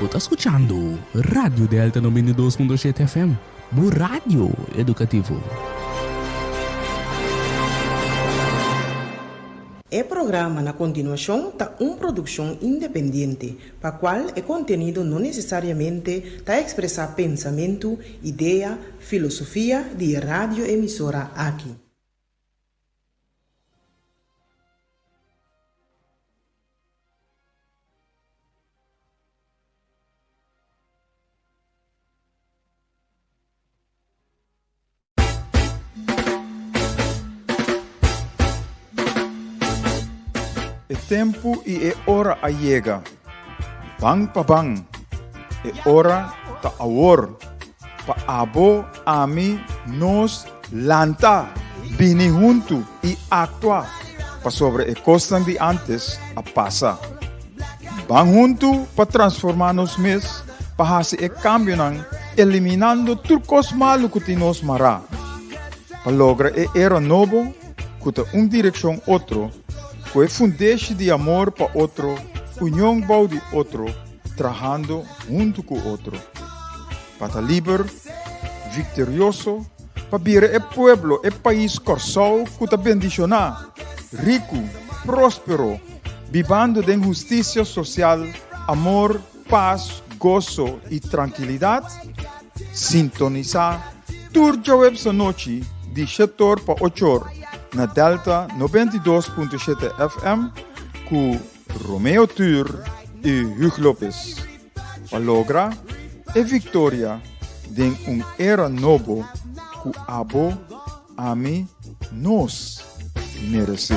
Está escuchando Radio Delta 92.7 FM, bu rádio educativo. O programa na continuação está uma produção independente, para qual o conteúdo não necessariamente está a expressar pensamento, ideia, filosofia de rádio emissora aqui. É tempo e é hora a chega. Bang pa bang. É hora ta awor. Pa abo, ami, nos, lanta. Bini junto e actua. Pa sobre a costas de antes a passa. Bang junto pa transformar-nos mes. Pa hasi e cambio nang eliminando turcos malu que nos mara. Pa logra e era novo, kuta direção outro. Que fundeche de amor para outro, união bau de outro, trabajando junto com outro. Para livre, vitorioso, para vir o pueblo, o país corsal, que te bendicionar, rico, próspero, vivendo de justiça social, amor, paz, gozo e tranquilidade. Sintonizar, turja web sa noite, de 7 para 8 horas. Na Delta 92.7 FM com Romeo Tur e Hugh Lopes. Palogra e Victoria de era novo que abo ami nos merece.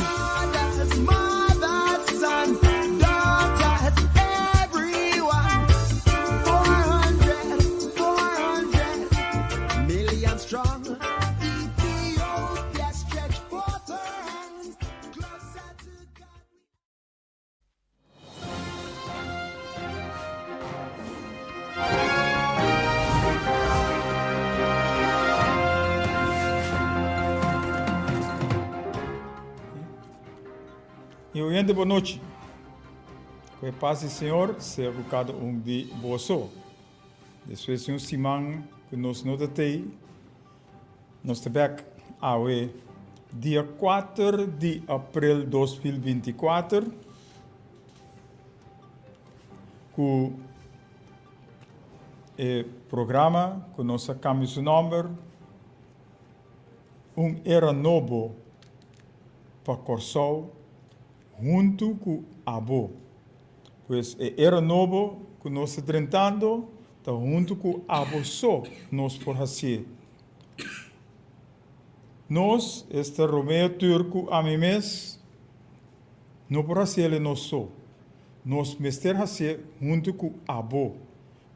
E oyente, boa noite. Que a paz do Senhor seja cada de você. Depois de semana que nos notei, nós estamos aqui, dia 4 de abril de 2024, com o programa que nós cambiamos o nome, era novo para Corsol, junto com Abo. Pois era novo que nós estamos tratando, está junto com Abo só, nós por fazer. Nós, este Romeo Turco, a mim mesmo, não por fazer nós só. Nós mestre fazer junto com Abo,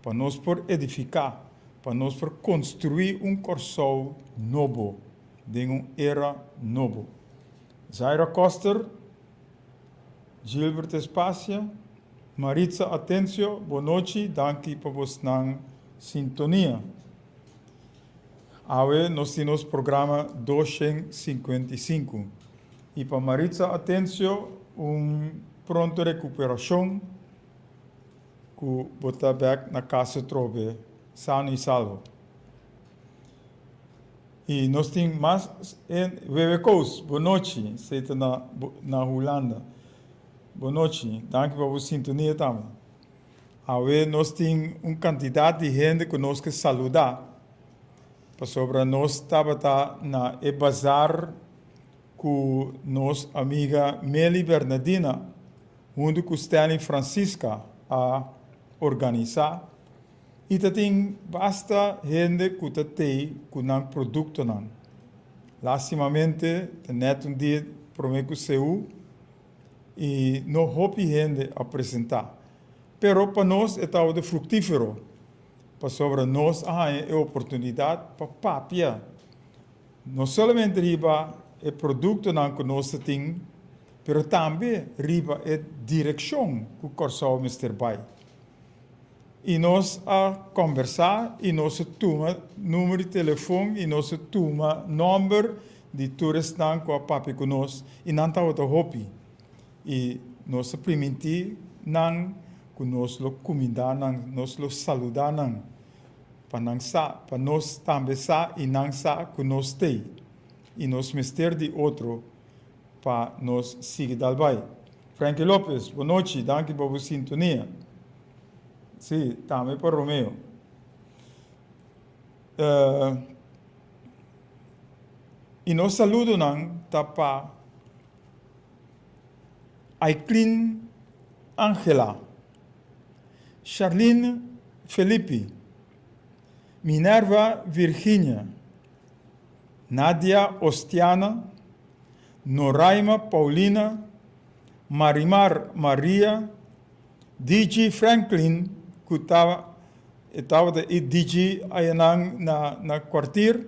para nós por edificar, para nós por construir corsol novo, de era novo. Zaira Coster, Gilbert Espacia, Maritza Atencio, boa noite, danke por vostra sintonia. Hoje nós temos o programa 255 e para Maritza Atencio, pronta recuperação que botar back na casa trobe, sano e salvo. E nós temos mais em Webecos, boa noite, você está na Holanda. Boa noite, danke por a sintonia também. Hoje nós temos uma quantidade de gente que nós queremos saludar. Sobre nós estamos na bazar com nossa amiga Meli Bernardina, junto com Stanley Francisca, a organizar. E tem basta gente que tem com produto. Lastimamente, tem dia para mim que e não houve gente a apresentar. Pero para nós é tal de fructífero. Para sobre nós é oportunidade para papia. Não somente riba é produto que nós temos, pero também riba é direção que o Corsol Mr. Bay. E nós a conversar, e nós toma número de telefone, e nós toma número de turista com a papi conosco, e não está outra hobby. E nós permitir não que nós lo comida nós lo saludar para nós também sa e não sa que nós tem e nós mister de outro para nós seguir dalbai. Frankie Lopes, boa noite, danke por a sintonia. Sim, também para Romeo. E nós saludo para Aiklin Angela, Charlene Felipe, Minerva Virginia, Nadia Ostiana, Noraima Paulina, Marimar Maria, DJ Franklin, que estava de DJ aí na quartier,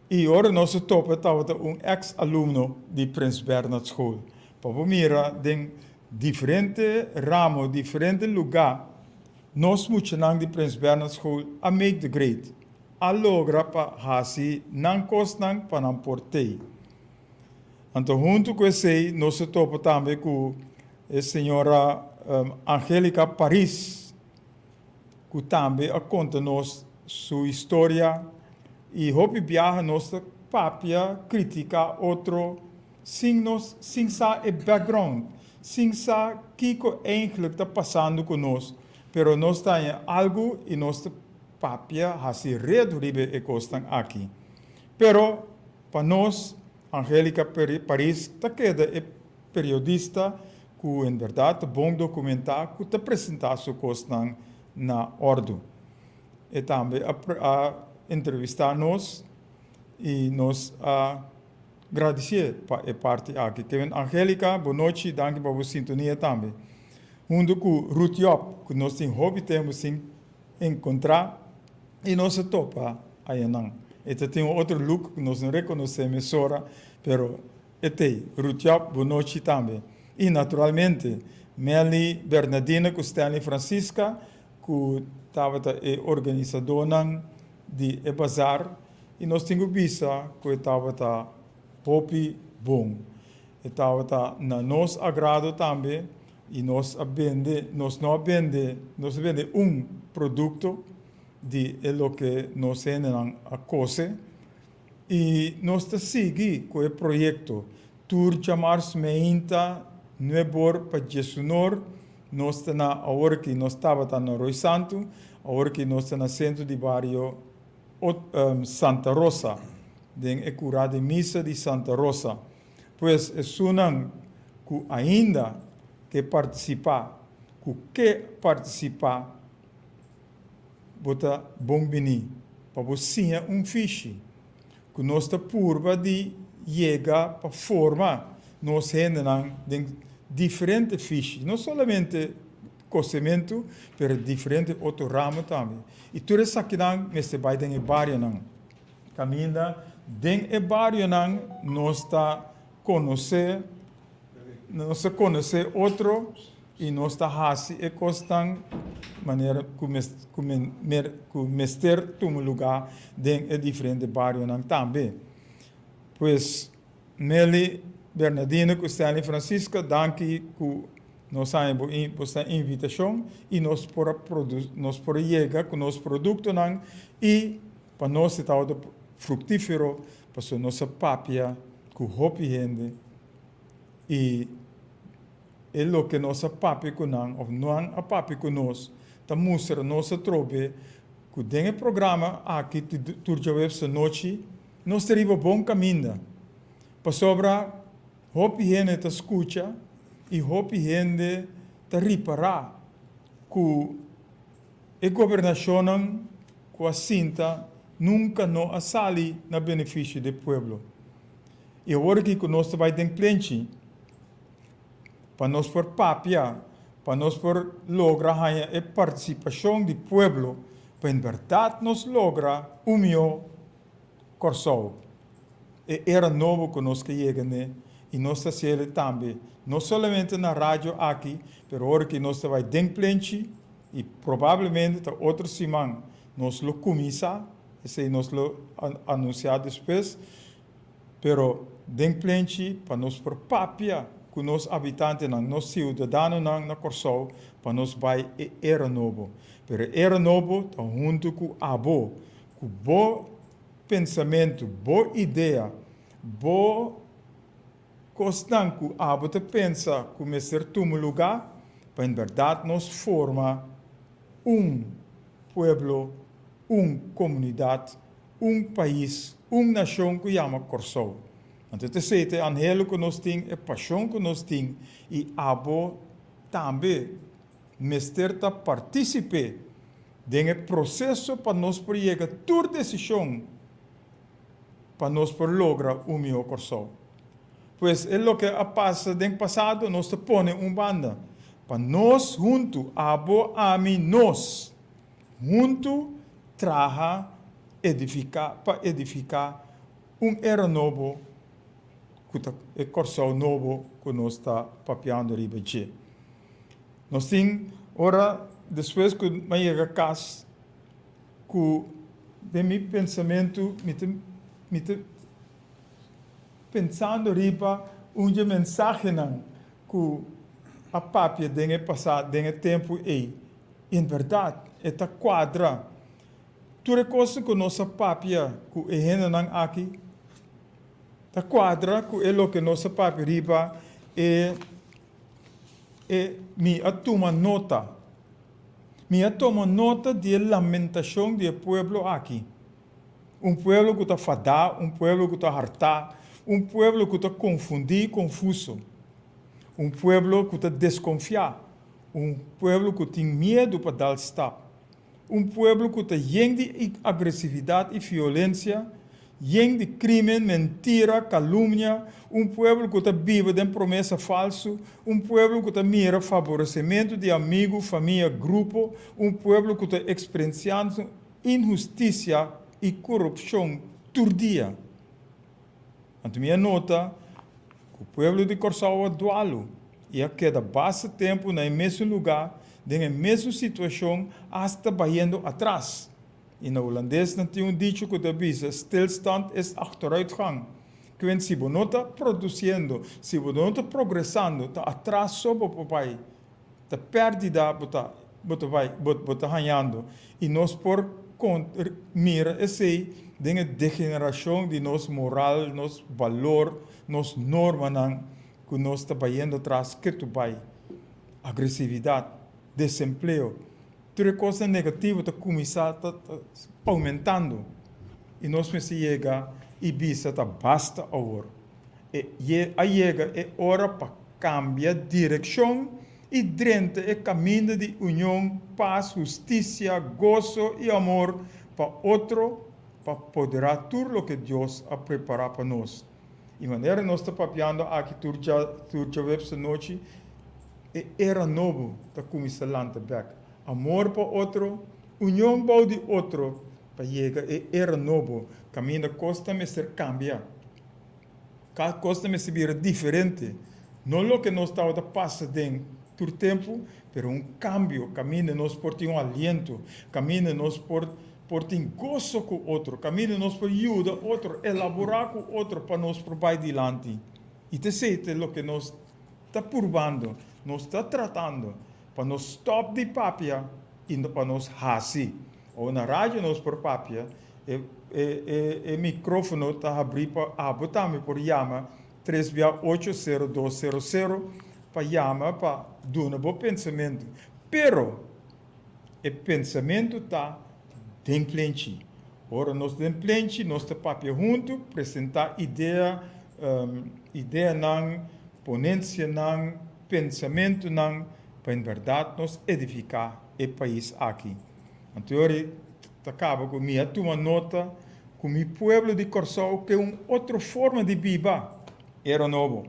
e agora nós estava ex-aluno de Prins Bernhard School. Para mira, de diferente ramo, diferente lugar, nós moeten de Prins Bernhard School a make the grade. A logra para hasi, não costa para não portei. Então, junto com esse, nós estamos também com a senhora Angélica Paris, que também conta-nos sua história e hope viaja nossa papia crítica outro sem sa e background, sem sa que eigenlijk está passando conosco, pero nós temos algo e nossa papia hasi reduribe e costan aqui. Pero para nós Angélica Paris está queda é periodista que em verdade bom documentar que está apresentar sua costan na ordem. E também a entrevistar nós e nós agradecer para a parte aqui. Kevin Angélica, boa noite, danke para a sintonia também. Junto com Ruth Job, que nós temos hobby, temos encontrar e nós topa aí não. Este tem outro look que nós não reconhecemos só, pero este Ruth Job, boa noite também. E naturalmente, Meli Bernardina, que Stanley Francisca, que estava organizadora de bazar, e nós temos visa que estava hopi bom. Estava na nosso agrado também, e nós vende produto de lo que nós temos a coisa, e nós seguimos com o projeto Tour Chamars Meinta Nuebor para Jesunor. Nós estamos agora que nós estávamos no Roy Santo, agora que nós estamos no centro de barrio Santa Rosa, em cura de missa de Santa Rosa. Pois é sunan que ainda que participar, bota bom bini, para você fiche, que nós está purba de chegar para forma, nós temos diferentes fiches, não somente cozimento, mas diferentes outros ramos também. E tudo isso aqui nós vai em barrio caminha dentro do barrio nós está conhecer outro e nós está hasi e costan maneira que mester um lugar dentro de diferente barrio também. Pois Nelly Bernardino, que está em Francisca, danke que nós temos esta invitação e nós por chegar com nosso produto e para nós está frutífero para nossa papia que hopi gente e é o que nossa papia com ou não a papia com nós tá mostra nossa trobe que dentro do programa aqui de turja web essa noite nós teríamos bom caminho para sobra hopi gente te escuta e hopi gente te reparar que a governação com a cinta nunca não sali na benefício do povo. E agora que nós vai ter cliente para nós por papia, para nós por lograr a participação do povo, para em verdade nós logra o meu corso. E era novo que nós chegamos e nós fazemos também, não somente na rádio aqui, mas agora que nós vai ter cliente e provavelmente outra semana nós lo começa, esse nós lo anunciar depois, pero den cliente para nós por papia com os habitantes, nos cidadãos na Corsol, para nós vai era novo. Pero era novo está junto com abo, com bom pensamento, boa ideia, boa constante que abo te pensa como ser um lugar, para em verdade nós forma pueblo, comunidade, país, nação que chama Corsol. Então, te anhelo que nós temos, a paixão que nós temos, e abo também, mestre ta participe do processo para nós por chegar a tua decisão, para nós por lograr o meu Corsol. Pois é o que passa no passado, nós te põe banda, para nós juntos, abo a mim, nós, juntos, traga, para edificar era novo, o Corsol novo que nós está papiando riba de. Nós temos, ora, depois que eu chego a casa, que de meu pensamento, me pensando riba, mensagem que a papia tem passado, tem tempo aí. Em verdade, é a quadra. Tudo coisa que nossa papia, que é aqui, a quadra, que é o que nossa papia riba, me toma nota. Me toma nota da lamentação do povo aqui. Povo que está fadado, povo que está hartado, povo que está confundido, confuso. Povo que está desconfiado. Povo que tem medo para dar stop. Povo que está cheio de agressividade e violência, cheio de crime, mentira, calúnia, povo que está vivo de promessa falsa, povo que está mira favorecimento de amigo, família, grupo, povo que está experienciando injustiça e corrupção todo dia. Então, minha nota, que o povo de Corsol é dualo, e a cada bastante tempo no mesmo lugar, na mesma situação, hasta batendo atrás. E no holandês não tem dicho que diz, stilstand é achteruitgang. Que se você não está produzindo, se você não está progressando, está atrás sobre o papai, está perdida, está ganhando. E nós por mira esse de degeneração de nosso moral, nosso valor, nossa norma, que nós está batendo atrás, que tu vai. Agressividade, desemprego, tudo coisa negativa está começando a aumentando. E nós precisamos chegar e bisa está basta agora. E a chega é hora para cambiar direção e drente é caminho de união, paz, justiça, gozo e amor para outro, para poder tudo o que Deus ha preparado para nós. E maneira nós está papiando aqui turja essa noite, era novo está começando a back. Amor para outro, união para o outro, para chegar era novo. Caminho costa-me ser cambia. Costa-me ser diferente. Não o que nós estamos passando dentro do tempo, mas cambio. Caminho nós por ter aliento. Caminho nós por ter gozo com o outro. Caminho nós por ajudar o outro, elaborar com o outro para nós por vai adiante. E te sei o que nós está provando, nós está tratando, para nós stop de papia e para nós hasi. Ou na rádio nós por papia, o microfone está abrindo para botar-me por chama 3680200 para chama para dar um bom pensamento. Pero o pensamento está dentro de nós. Ora, nós dentro de nós está papia junto, apresentar ideia não, ponência não, pensamento não, para em verdade nós edificar o país aqui. Então, acaba com minha toma nota, com o povo de Corsol, que é uma outra forma de viver, era novo.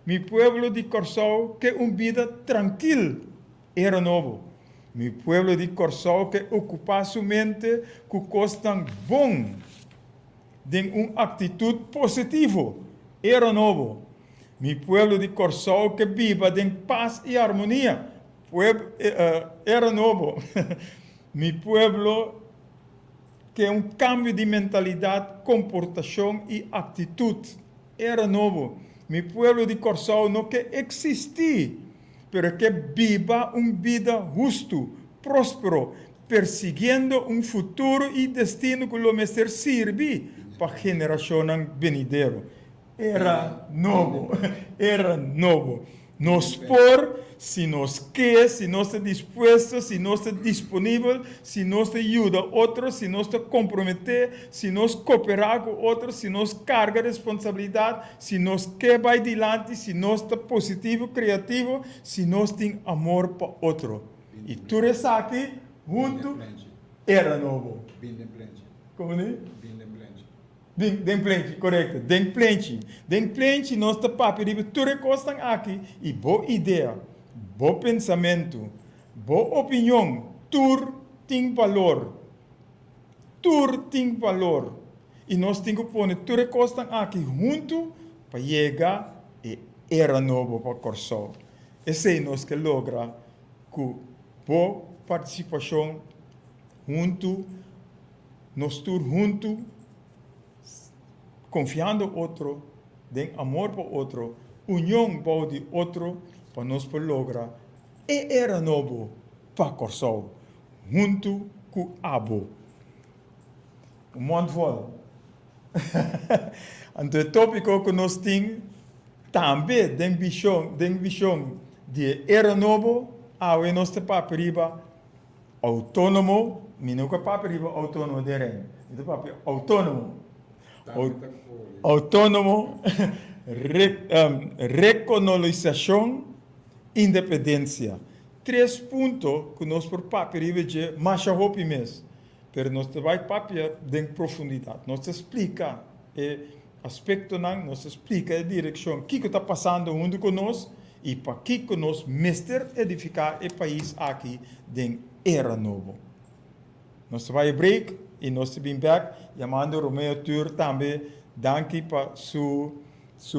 Meu povo de Corsol, que é uma vida tranquila, era novo. Meu povo de Corsol, que ocupa sua mente com coisas bom, de uma atitude positiva, era novo. Meu povo de Corsol, que vive em paz e harmonia, era novo. Meu povo que é cambio de mentalidade, comportação e atitude. Era novo. Mi pueblo de Corsao no que existir, pero que viva vida justo, próspero, persiguiendo un futuro y destino que lo mester sirve para generación venidero. Era novo, era novo. Nos por, si nos quer, si no está dispuesto, si no está disponible, si no está ayuda a otros, si no está comprometer, si nos cooperar con otros, si nos carga responsabilidad, si nos quer va adelante, si no está positivo, creativo, si nos tiene amor para otro. Y tú eres aquí, junto, era novo. Como diz? Den plente, correto. Den plente, nós está papel, tudo costa aqui. E boa ideia, bom pensamento, boa opinião, tudo tem valor. Tudo tem valor. E nós temos que pôr tudo costa aqui junto para chegar e era novo para Corsao. Esse é nós que logra com boa participação junto, nós todos juntos, confiando no outro, tem amor para o outro, união para o outro, para nós lograr. E era novo para Corsao, junto com Abo. Um monte fora. Então, o tópico que nós temos também tem visão de era novo, a nós te paperiba autônomo, minuca paperiba autônomo de rem. Então, papel autônomo. Autônomo, reconhecimento, independência. 3 pontos que nós por papel de mais roupa mesmo. Mas nós vai papel de profundidade. Nós explica o aspecto, nós explica a direção, o que está passando junto conosco e para que nós mester edificar o país aqui de era novo. Nós vai break. E nós estamos back, chamando Romeo Tur também, danke para sua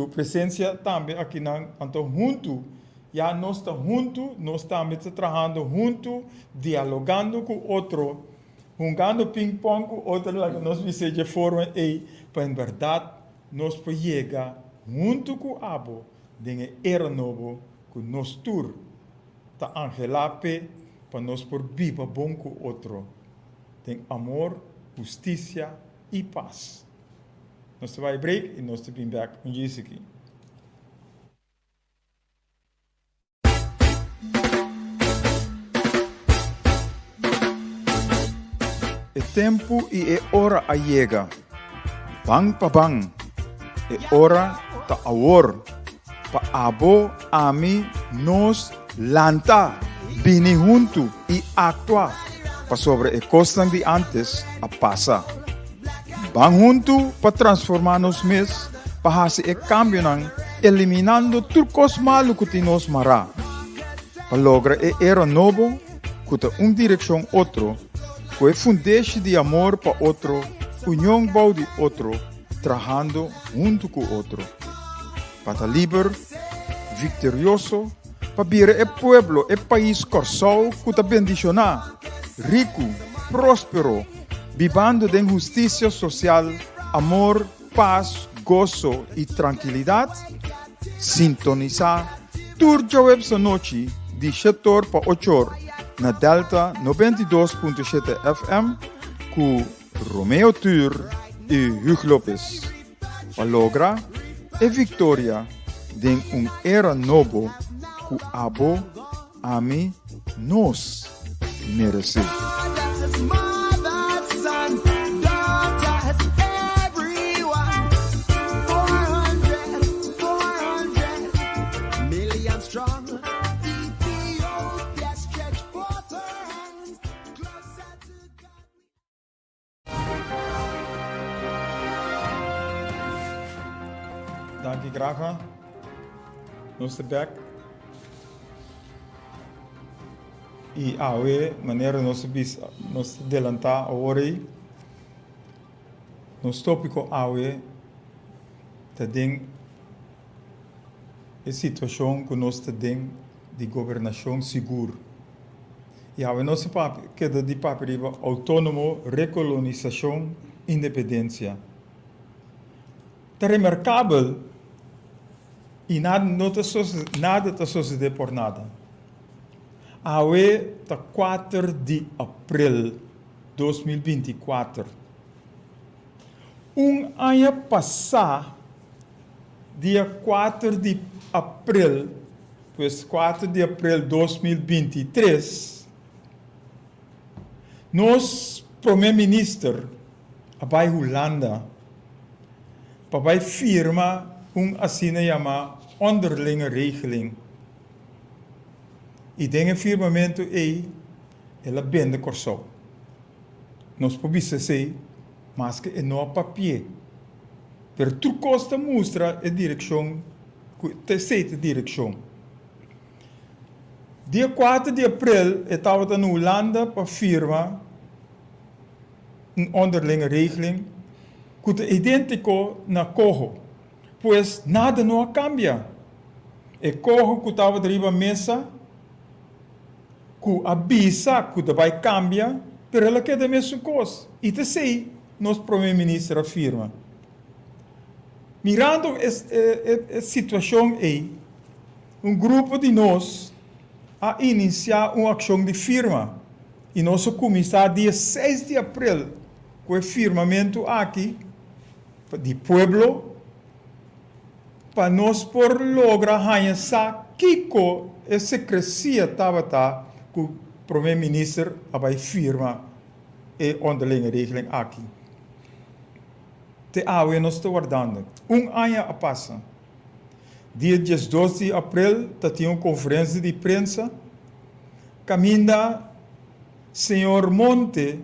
presença também aqui então junto, já nós estamos juntos, nós estamos trabalhando juntos, dialogando com o outro, jogando ping-pong com o outro, nós vamos de forma e, para em verdade, nós podemos chegar junto com o Abo, de era novo, com nós Tur, está angelape, para nós por viver bom com o outro. Tem amor, justiça e paz. Nós vamos break e nós vamos back com isso aqui. É tempo e é hora a chega. Bang pa bang. É hora ta awor. Pa abo, ami, nos, lanta, bini junto e actua. Para sobre a costa de antes a passa. Bang junto para transformar-nos mesmos, para fazer o cambio, eliminando turcos maluco que nos mará. Para lograr era novo, com uma direção outro, com a fundação de amor para outro, união para de outro, trabalhando junto com outro. Para livre, vitorioso, para vir o pueblo, o país Corsao, que está bendicionado. Rico, próspero, vivendo de justiça social, amor, paz, gozo e tranquilidade, sintonizar turja web essa noite de 7 para 8 horas na Delta 92.7 FM com Romeo Tur e Hugo Lopes. Para lograr a vitória de era novo com Abo, Ami, nos. Merecer. Mothers, sons, daughters, everyone. 400 million strong. Ethiopia stretch forth her hands closer to God. Danke, Grafa. Nós estamos back. E a maneira nós adelantar a hora aí, nos tópico a tem a situação que nós temos de governação segura. E a nossa queda de papel autônomo, recolonização, independência. É remarcável E nada está suceder por nada. Awe tá 4 de abril 2024. Ano passado, dia 4 de abril, pois 4 de abril 2023, nosso primeiro-ministro, Abai Holanda, papai firma assina chama onderlinge regeling. E dengue firmamento ela bende corso. Nós podemos dizer, mas que não há papel. Per tu costa mostra a direção, a direção. Dia 4 de abril, eu estava na Holanda para firma onderlinge regeling, que é idêntico na Coho, pois nada não cambia. E Coho que estava derriba mesa, que avisa que vai cambiar, mas ela quer a mesma coisa. E te sei, nosso primeiro-ministro afirma. Mirando a situação aí, grupo de nós a iniciar uma ação de firma. E nós começar dia 6 de abril, com o firmamento aqui, de pueblo, para nós por lograr reconhecer que a secrecia estava que o primeiro-ministro vai firma e onderlinge regeling aqui. Te awe nós estamos guardando. Ano a passa. Dia 12 de abril, tinha uma conferência de imprensa. Caminda, senhor Monte,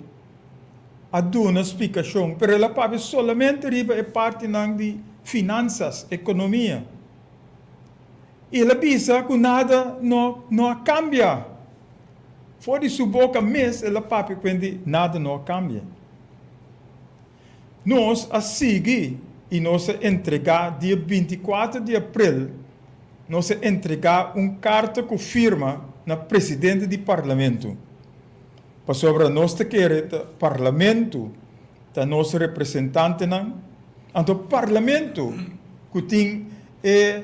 a dar uma explicação, mas ela pode somente arriba a parte de finanças, economia. E ela pensa que nada não cambia. Fora de sua boca mesmo, ela pode quando nada não cambia. Nós a seguir e nós entregar dia 24 de abril, nós entregar carta com firma na presidente do parlamento. Para sobre nós te querer parlamento, da nosso representante não. Então parlamento que tem a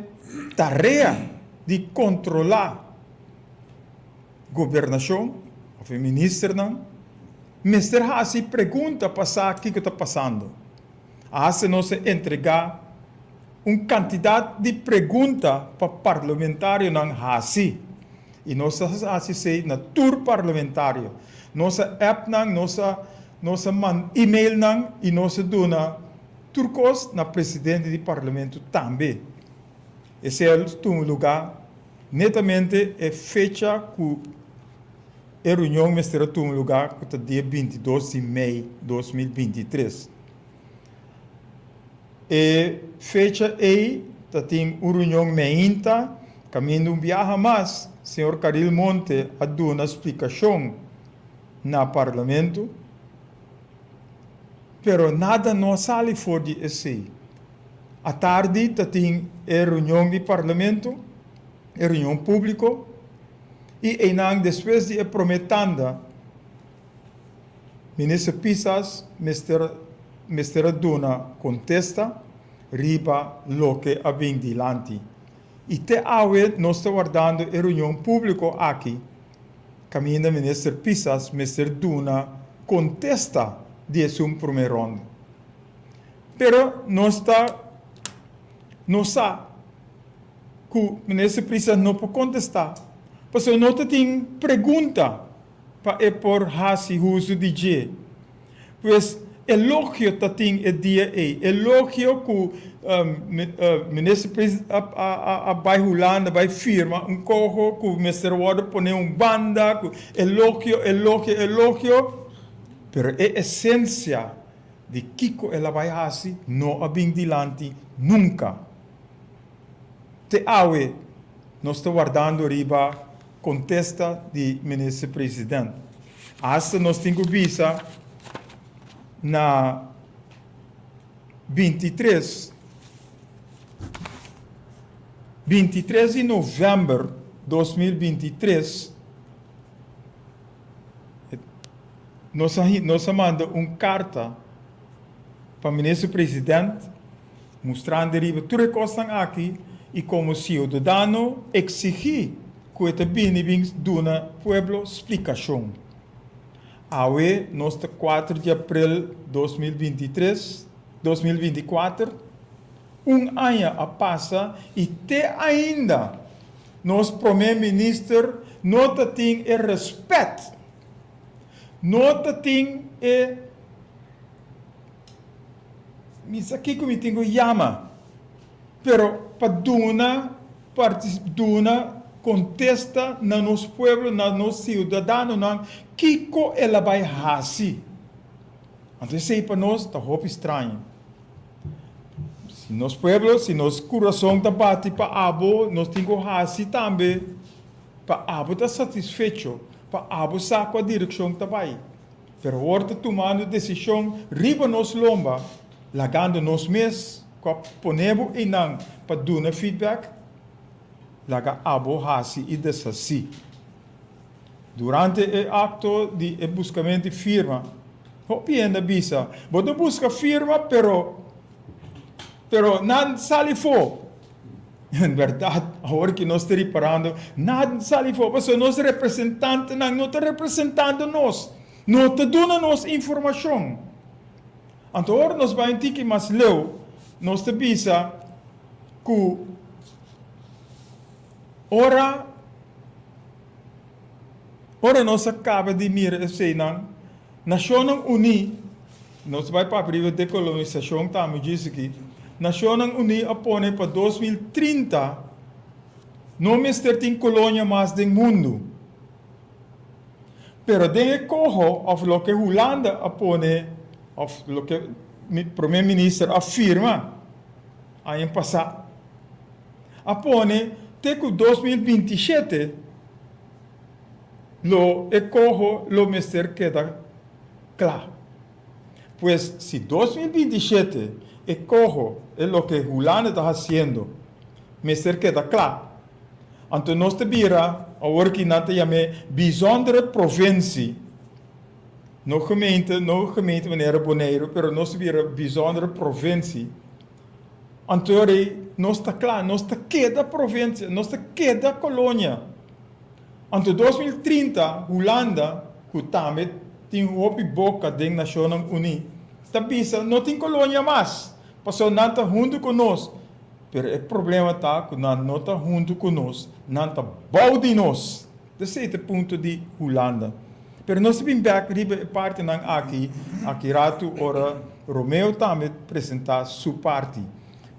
tarefa de controlar governação, o ministro não. Mister Hassi pergunta passar o que está passando. Hassi nós entregar quantidade de perguntas para parlamentário não Hassi. E nós Hassi sei na tour parlamentário. Nossa app não, nossa e-mail não e nossa dona turcos na presidente do parlamento também. Esse é o lugar netamente é fecha que a reunião estará em lugar que dia 22 de maio de 2023. E fecha aí, tem uma reunião meinta, caminho viaja mais, senhor Caril Monte a dar uma explicação no parlamento, pero nada não sai fora de esse. À tarde, tem a reunião do parlamento, a reunião pública, e depois de prometendo, ministro Pisas, Mr. Duna contesta, riba lo que avem dilante. E te awe nós estamos guardando a reunião pública aqui, caminho ministro Pisas, Mr. Duna contesta de sua primeira ronda. Pero não sabe que o ministro Pisas não pode contestar. Porque não tem pergunta para por Hassi uso de G. Pois elogio tem o dia aí. Elogio que o ministro vai Holanda, vai firma, corro, que o ministro Ward põe banda, elogio. Pero a essência de Kiko ela vai Hassi não abim dilante nunca. Te awe, nós estamos guardando riba contesta de ministro presidente. Hasta nós temos visa na 23 de novembro de 2023 nós manda uma carta para o ministro presidente mostrando tudo que estão aqui e como cidadano exigir que este bem duna pueblo explicação. Awe, nós 4 de abril 2024, ano a passa e até ainda nosso primeiro-ministro não tem o respeito, não tem isso aqui que me tenho chama, pero para duna contesta na nosso povo, na nosso cidadão, não Kiko ela vai fazer. Então, sei para nós, está roupa estranho. Se nosso povo, se nosso coração está bate para abo, nós temos que fazer também. Para abo está satisfeito, para abo sabe a direção que vai. Pero horta tomando decisão, riba nos lomba, lagando nos mês, ponemos em não para dar feedback, laga abo hasi e desasi. Durante o acto de buscamento de firma, hopienda bisa, bodo busca firma, pero nada sale fo. Em verdade, agora que nós estamos reparando, nada sale fo, porque nós representantes não estão representando nós, não estão dando nos informação. Então, agora nós vamos ter que mais leu, nós te bisa que ora nós acaba de mirar esse não, Nações Unidas, nós vai para a primeira decolonização, estamos dizendo aqui, Nações Unidas apone para 2030, não mais ter colônia mais do mundo. Pero de corro of lo que Holanda apone, of lo que o primeiro-ministro afirma, aí em passado, apone até que 2027 lo ecojo lo mister queda claro. Pues si 2027 ecojo es lo que Holanda está haciendo, mister queda claro. Entonces nós te vira ahora que nata llame bijzondere provincie. No gemeente meneer Bonaire, pero nós te vira bijzondere provincie. Entonces nós está claro, nós está queda província, nós está queda colônia. Anto 2030, Holanda, que também tem uma boca da Nações Unidas, está pensando, não tem colônia mais, passou nada junto conosco. Mas o problema está que não está junto conosco, não está bom de nós. Esse é o ponto de Holanda. Mas nós vimos que parte aqui rato, ora, Romeo também apresentar sua parte.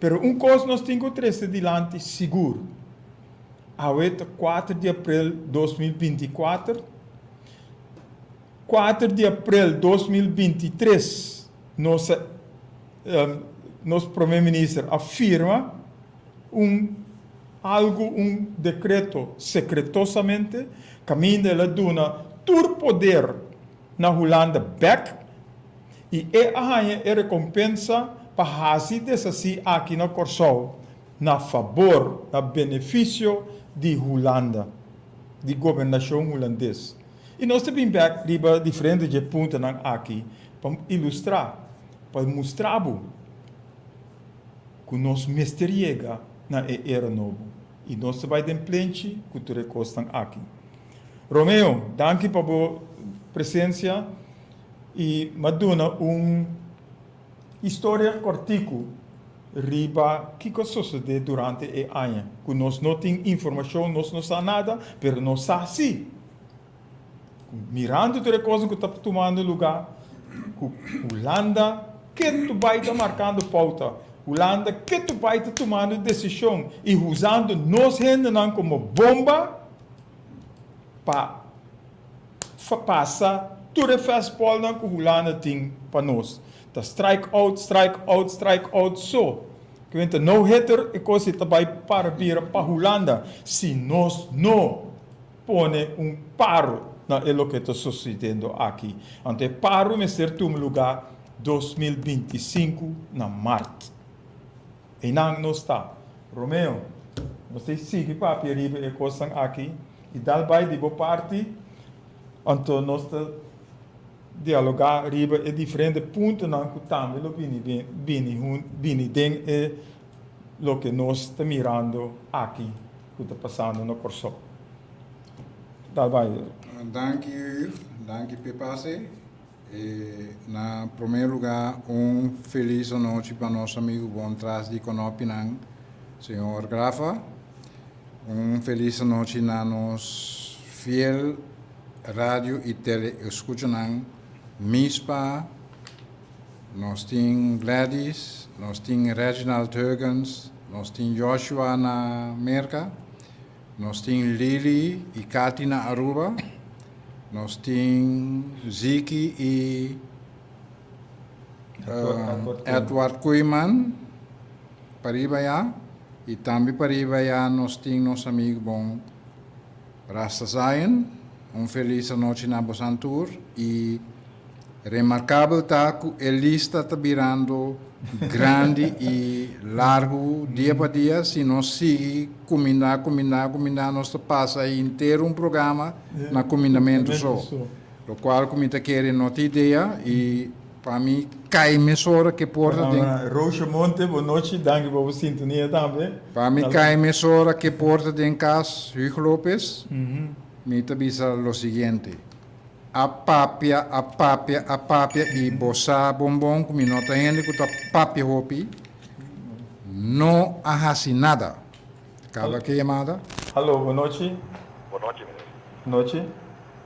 Mas coisa nós temos que trazer adiante seguro. Até 4 de abril de 2024, 4 de abril de 2023, nosso primeiro-ministro afirma um decreto secretosamente, caminho ela dona todo poder na Holanda back e a recompensa para fazer desse aqui na Corsol, na favor, na benefício de Holanda, de governação holandesa. E nós temos diferentes pontos aqui para ilustrar, para mostrar que nós mestre chega na era nova. E nós vamos ter plente que tu recostam aqui. Romeo, danke para a sua presença e maduna história cortico riba que sucede durante o ano. Que nós não temos informação, nós não sabemos nada, mas nós sabemos. Mirando toda coisa que está tomando lugar, que Holanda, que tu vai estar marcando pauta, Holanda, que tu vai estar tomando decisão e usando nós como bomba para passar toda a fastball que Holanda tem para nós. Tá strike out, so. Que vem no hitter e coisa também para vir para Holanda. Se nós não põe paro na o que está sucedendo aqui. Então, paro me ser um lugar 2025 na Marte. E não está. Romeo, você sigue para a e coisa aqui. E daí de boa parte, então nós dialogar riba e diferente pontos não que também bini den lo que nos está mirando aqui, que está passando no Corso. Daarbij. Dank u, dank u Pepase. Na primeiro lugar, feliz noite para nosso amigo bom trás de Conopinang, senhor Grafa. Feliz noite na nos fiel rádio e tele escutanang MISPA, nós tem Gladys, nós tem Reginald Huygens, nós tem Joshua na Merca, nós tem Lily e Kati na Aruba, nós tem Ziki e Edward Koeman, Paribaya, e também Paribaya nós tem nosso amigo bom Rasta Zion. Feliz noite na Bosantur e remarcável tá que a lista está virando grande e largo dia para dia. Se nós seguir combinar, nós passa inteiro programa na combinamento só. O qual como está querendo outra ideia e para mim cai mesora que porta de Rocha Monte, boa noite, danke por sintonia também. Para mim cai mesora que porta de casa Hugo Lopes. Me avisa lo siguiente. Apapia e bossa bombom, como nota gente que tá papia hopi, não arrasi nada. Cada que chamada. Alô, boa noite. Boa noite, ministro. Noite.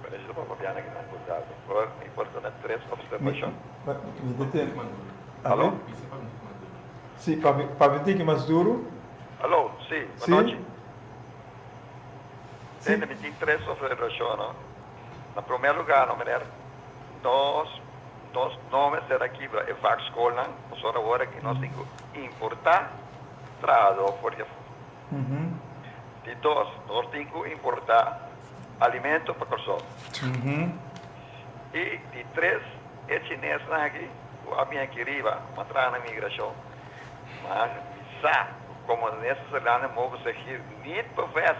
Ministro, vamos ver aqui na comunidade. Agora, importante três observações. Alô? Sim, para ver que mais duro. Alô, sim, Sim. boa noite. Sim. Tem três observações. Na primeiro lugar, não, mulher, nós nomes aqui é vaga escola, nós agora que nós temos que importar trabalho por isso. De dois, nós temos que importar alimento para o pessoal. E de três, é chinês aqui, a minha querida, entrar na migração. Mas, sabe, como nessa semana, vamos seguir, nem para ver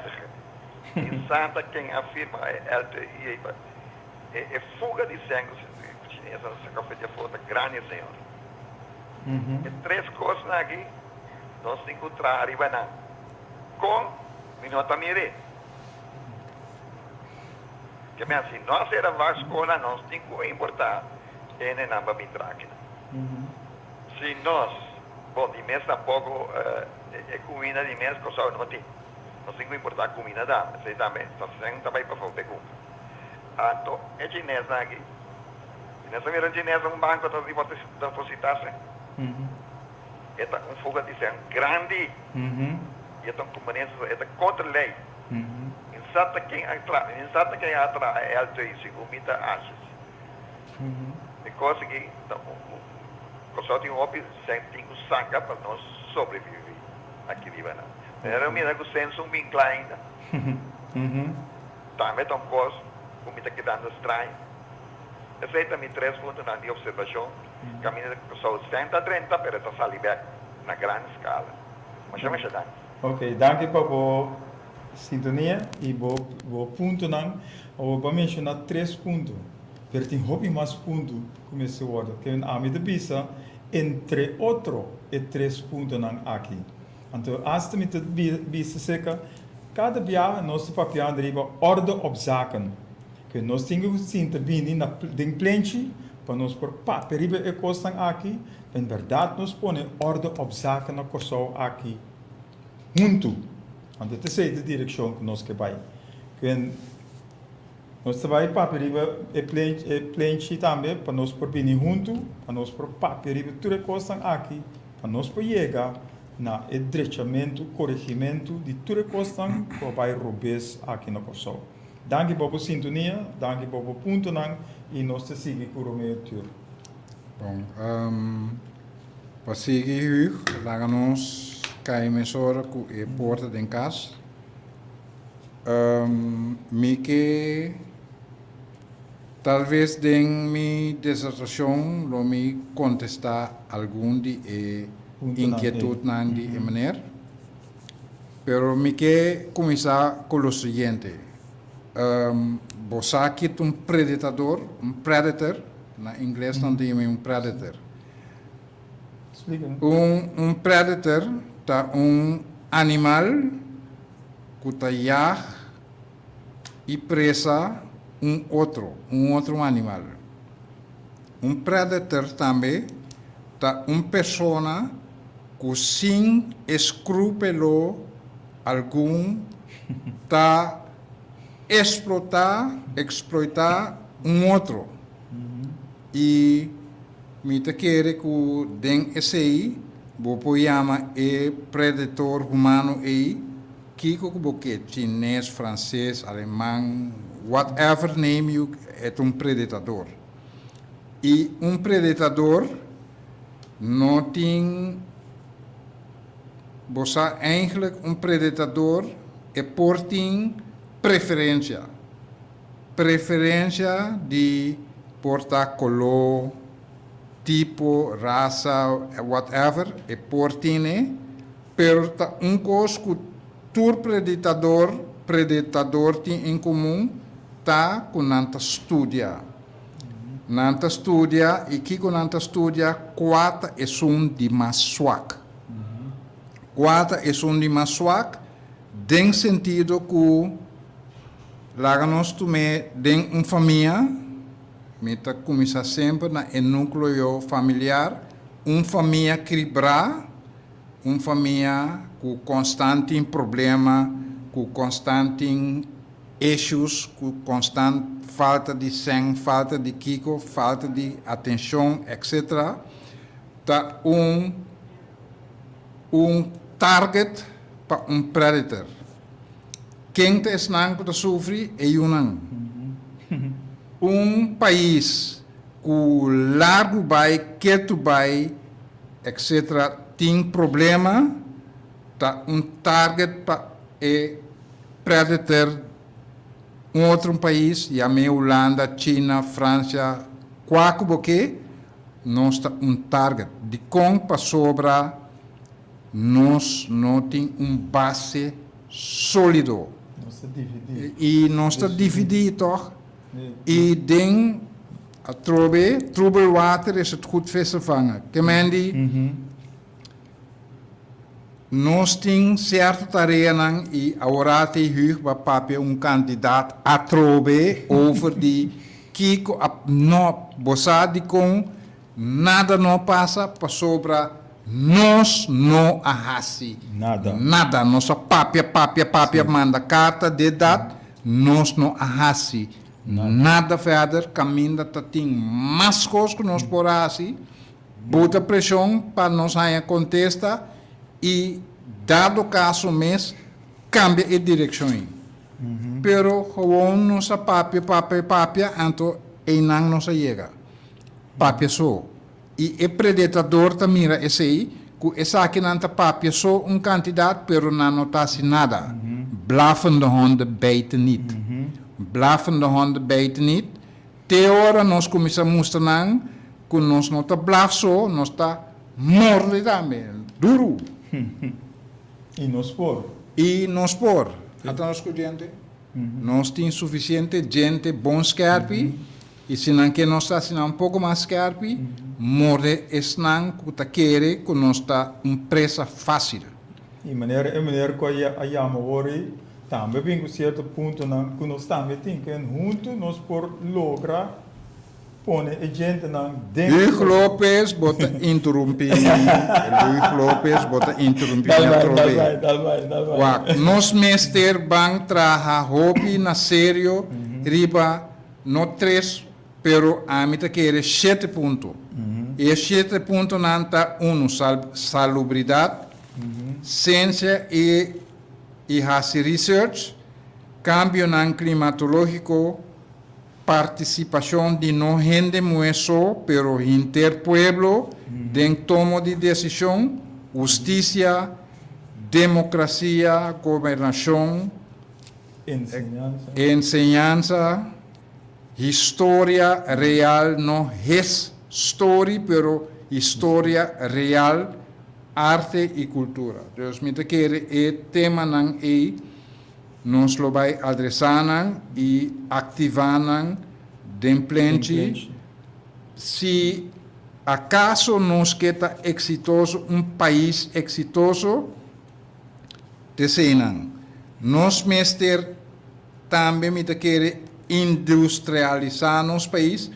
em Santa quem afirma é fuga de sangue chinesa, essa café de fruta grande, senhor. E três coisas aqui, nós temos que trabalhar com minota mire. Que assim, nós era vascola, nós temos que importar em namba mitraque. Se nós, bom, de mês tampouco é comida de mês, coisa não tem. Nós temos que importar comida da, mas também, nós temos também para fazer compra. Então, é chinês aqui. Nessa mesma chinês, banco de depositar-se. É um fuga de sangue grande. E é uma conveniência, é contra a lei. Em Santa quem atrás é alto isso, comida achas. E coisa que, o pessoal tem um hobby, tem um sangue para nós sobreviver aqui de Libana. Era uma coisa que senso bem klein. Também tem coisa, comida que dá estranho. Essa é também três pontos de observação. Caminho que só 130, mas está saliendo na grande escala. Mas já me chama. Ok, danke para a sintonia e o ponto não. Eu vou mencionar três pontos. Mas tem hobby mais pontos como esse word. Que a mim de bisa, entre outros, é três pontos não aqui. Então, antes de me bisa seca, cada dia nós papiando riba ordem op zaken. Que nós temos que intervir na plente para nós por peribe e costas aqui, em verdade nós põe ordem op zaken na corso aqui. Junto. Então, essa é a direção que nós queremos. Que nós vai para peribe e plente também para nós por vir junto, para nós por peribe tudo costas aqui, para nós por chegar na endereçamento, corrigimento de tudo que estão que vai robes aqui no Corso. Danke por a sintonia, danke por o ponto não e nós te seguimos com o meu tour. Bom, para seguir, lá nós caímos agora com a porta de casa. Me que talvez de minha dissertação, lo me contestar algum de inquietud de maneira, pero me que começar com o seguinte. Você aqui é um predator, na inglês não tem predator. Explica. Um predator tá animal que tá e presa outro animal. Predator também tá persona que sem escrúpulo algum tá exploitar outro. E me te quer que den esse aí, vou chama predator humano aí, que que chinês, francês, alemão, whatever name you, é predador. E predador não tem, você eigenlijk predador é por tem preferência de portar color, tipo, raça, whatever, é por tem, pero coisa que todo predador tem em comum, tá com nanta estudia. Nanta estudia, e que com nanta estudia, quatro é de mais swak. Quatro é de mais swak, tem sentido que lá nós também tem família, meta começa sempre na núcleo familiar, família quebrar, família com constante problema, com constante issues, com constante falta de sangue, falta de kiko, falta de atenção, etc. Tá target para predator. Quem está que sofre é país que largo vai, quieto vai, etc. Tem problema, tá target para predator outro país, e a Holanda, China, França, qualquer nós está target de como para sobra nós não tem base sólido e nós está dividido e den a trouble water is het goed vissen vangen. Kemendi nós tem certa tarefa e agora tem para papel candidato a trobe over de que não boçade com nada não passa para sobra nós não arrasi nada nossa papia manda carta de data nós não arrasi nada verder caminho tá tem mais coisas que nós por assim bota pressão para nós aí contesta e, dado o caso mesmo, cambia de direção. Pero, gewoon nossa papia, então, não nossa chega. Papia só. E o predador também mira esse aí, que essa aqui não tá papia só candidato, pero não notasse nada. Blaffende honden bijten niet. Blaffende honden bijten niet. Te hora nós começamos a mostrar que nós não tá blaf só, nós tá morde também, duro. E nos por. Então, nós gente, nós temos suficiente gente bom scarpi, e se não que nós está pouco mais scarpi, morde não que quer que nós está presa fácil. E maneira que a chama ori, também vem com certo ponto que nós também temos que juntos nós por lograr pone a gente dentro. Luis Lopes bota interromper. Vai. Nós mestre bang traha hobby na sério, riba no 3, pero a mim quer 7 pontos. E 7 pontos nanta salubridade, ciência e research, cambio climatológico, participação de não gente só, pero interpueblo, de tomo de decisão, justiça, democracia, governação, enseñanza, história real, não story, pero história real, arte e cultura. Deus me quer e tema não nós lo vai adressar e ativar den plente se acaso nos queda exitoso, um país exitoso, desenham. Nós mester também me querer industrializar nos país,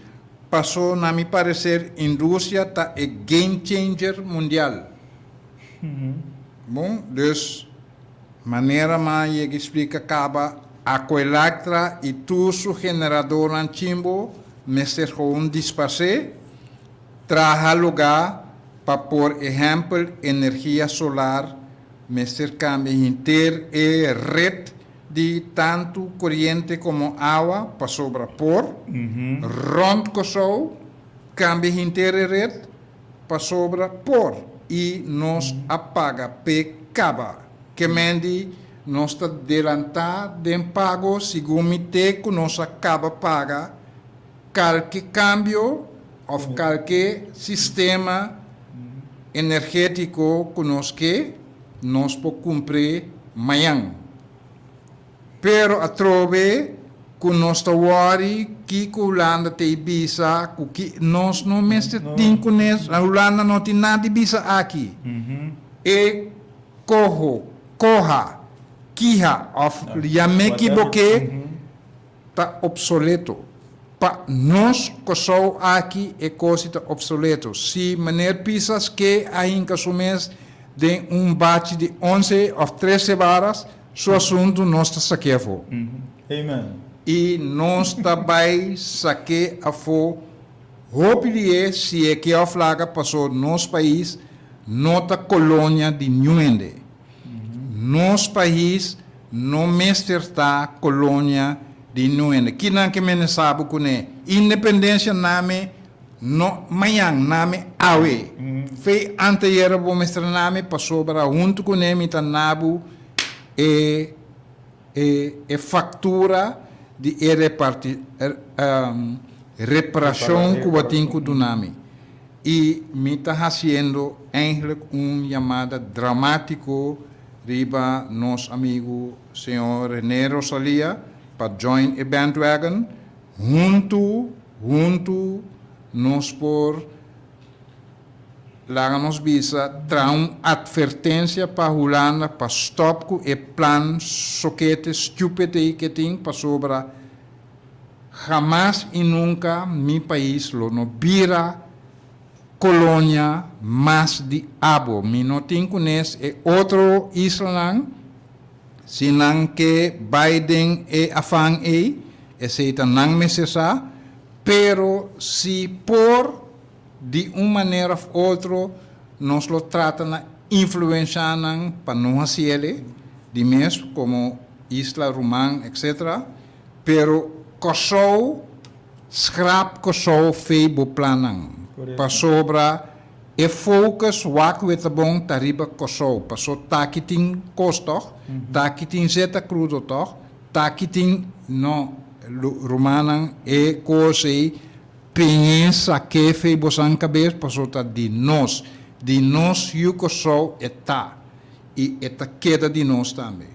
passou, na me parecer, indústria tá é game changer mundial. Bom, dus maneira mais que explica acaba a coelectra e tu su generador antimbo mester com dispasse traja lugar para por exemplo energia solar mester cambia inter e red de tanto corrente como água para sobrepor rond coso cambia inter e red para sobrepor e nos apaga pecaba que mendi nós está adelantar de pago segundo que nós acaba paga qualquer cambio ou qualquer sistema energético que nós podemos cumprir amanhã. Pero a trove que nós está worry que a Holanda tem visa que nós não mestre tem com a Holanda não tem nada de visa aqui. E corra Kiha of Yameki Boke está obsoleto. Para nós que sou aqui é coisa está obsoleto. Se maneira pisas que ainda sumes de bate de 11 ou 13 horas, seu assunto nós está saquevo. Amen. E nós também saque a fo hopefully se é que a flaga passou nosso país, nota colônia de Nuende. Nosso país não está colônia de Nuende. Que não que me sabe que é independência name no manhã name awe. Foi anterior vou mostrar name passou para junto com ele tá nabu e factura de reparação que eu tenho do nome. E me está fazendo eigenlijk chamada dramático riba nos amigo senhor René Rosalia para join a bandwagon junto nos por lá nos visa tra advertência para Holanda para stop com o plan soquete stupid que tem para sobra jamás e nunca mi país lo no vira colônia mais de abo. Mi não tem conhece é outro Island, senão que Biden é afang aceita não necessar, pero se por de uma maneira ou outra nós lo tratam na influência para não fazer de mesmo como Isla Romã, etc. Pero coso scrap coso feibo planang. Para sobra e focus wak weta bom tariba coso. Passou takiting costo, takiting zeta crudo toch, takiting no romanang e cose pensa que feibo san cabeça passou ta de nós e coso eta e eta queda de nós também.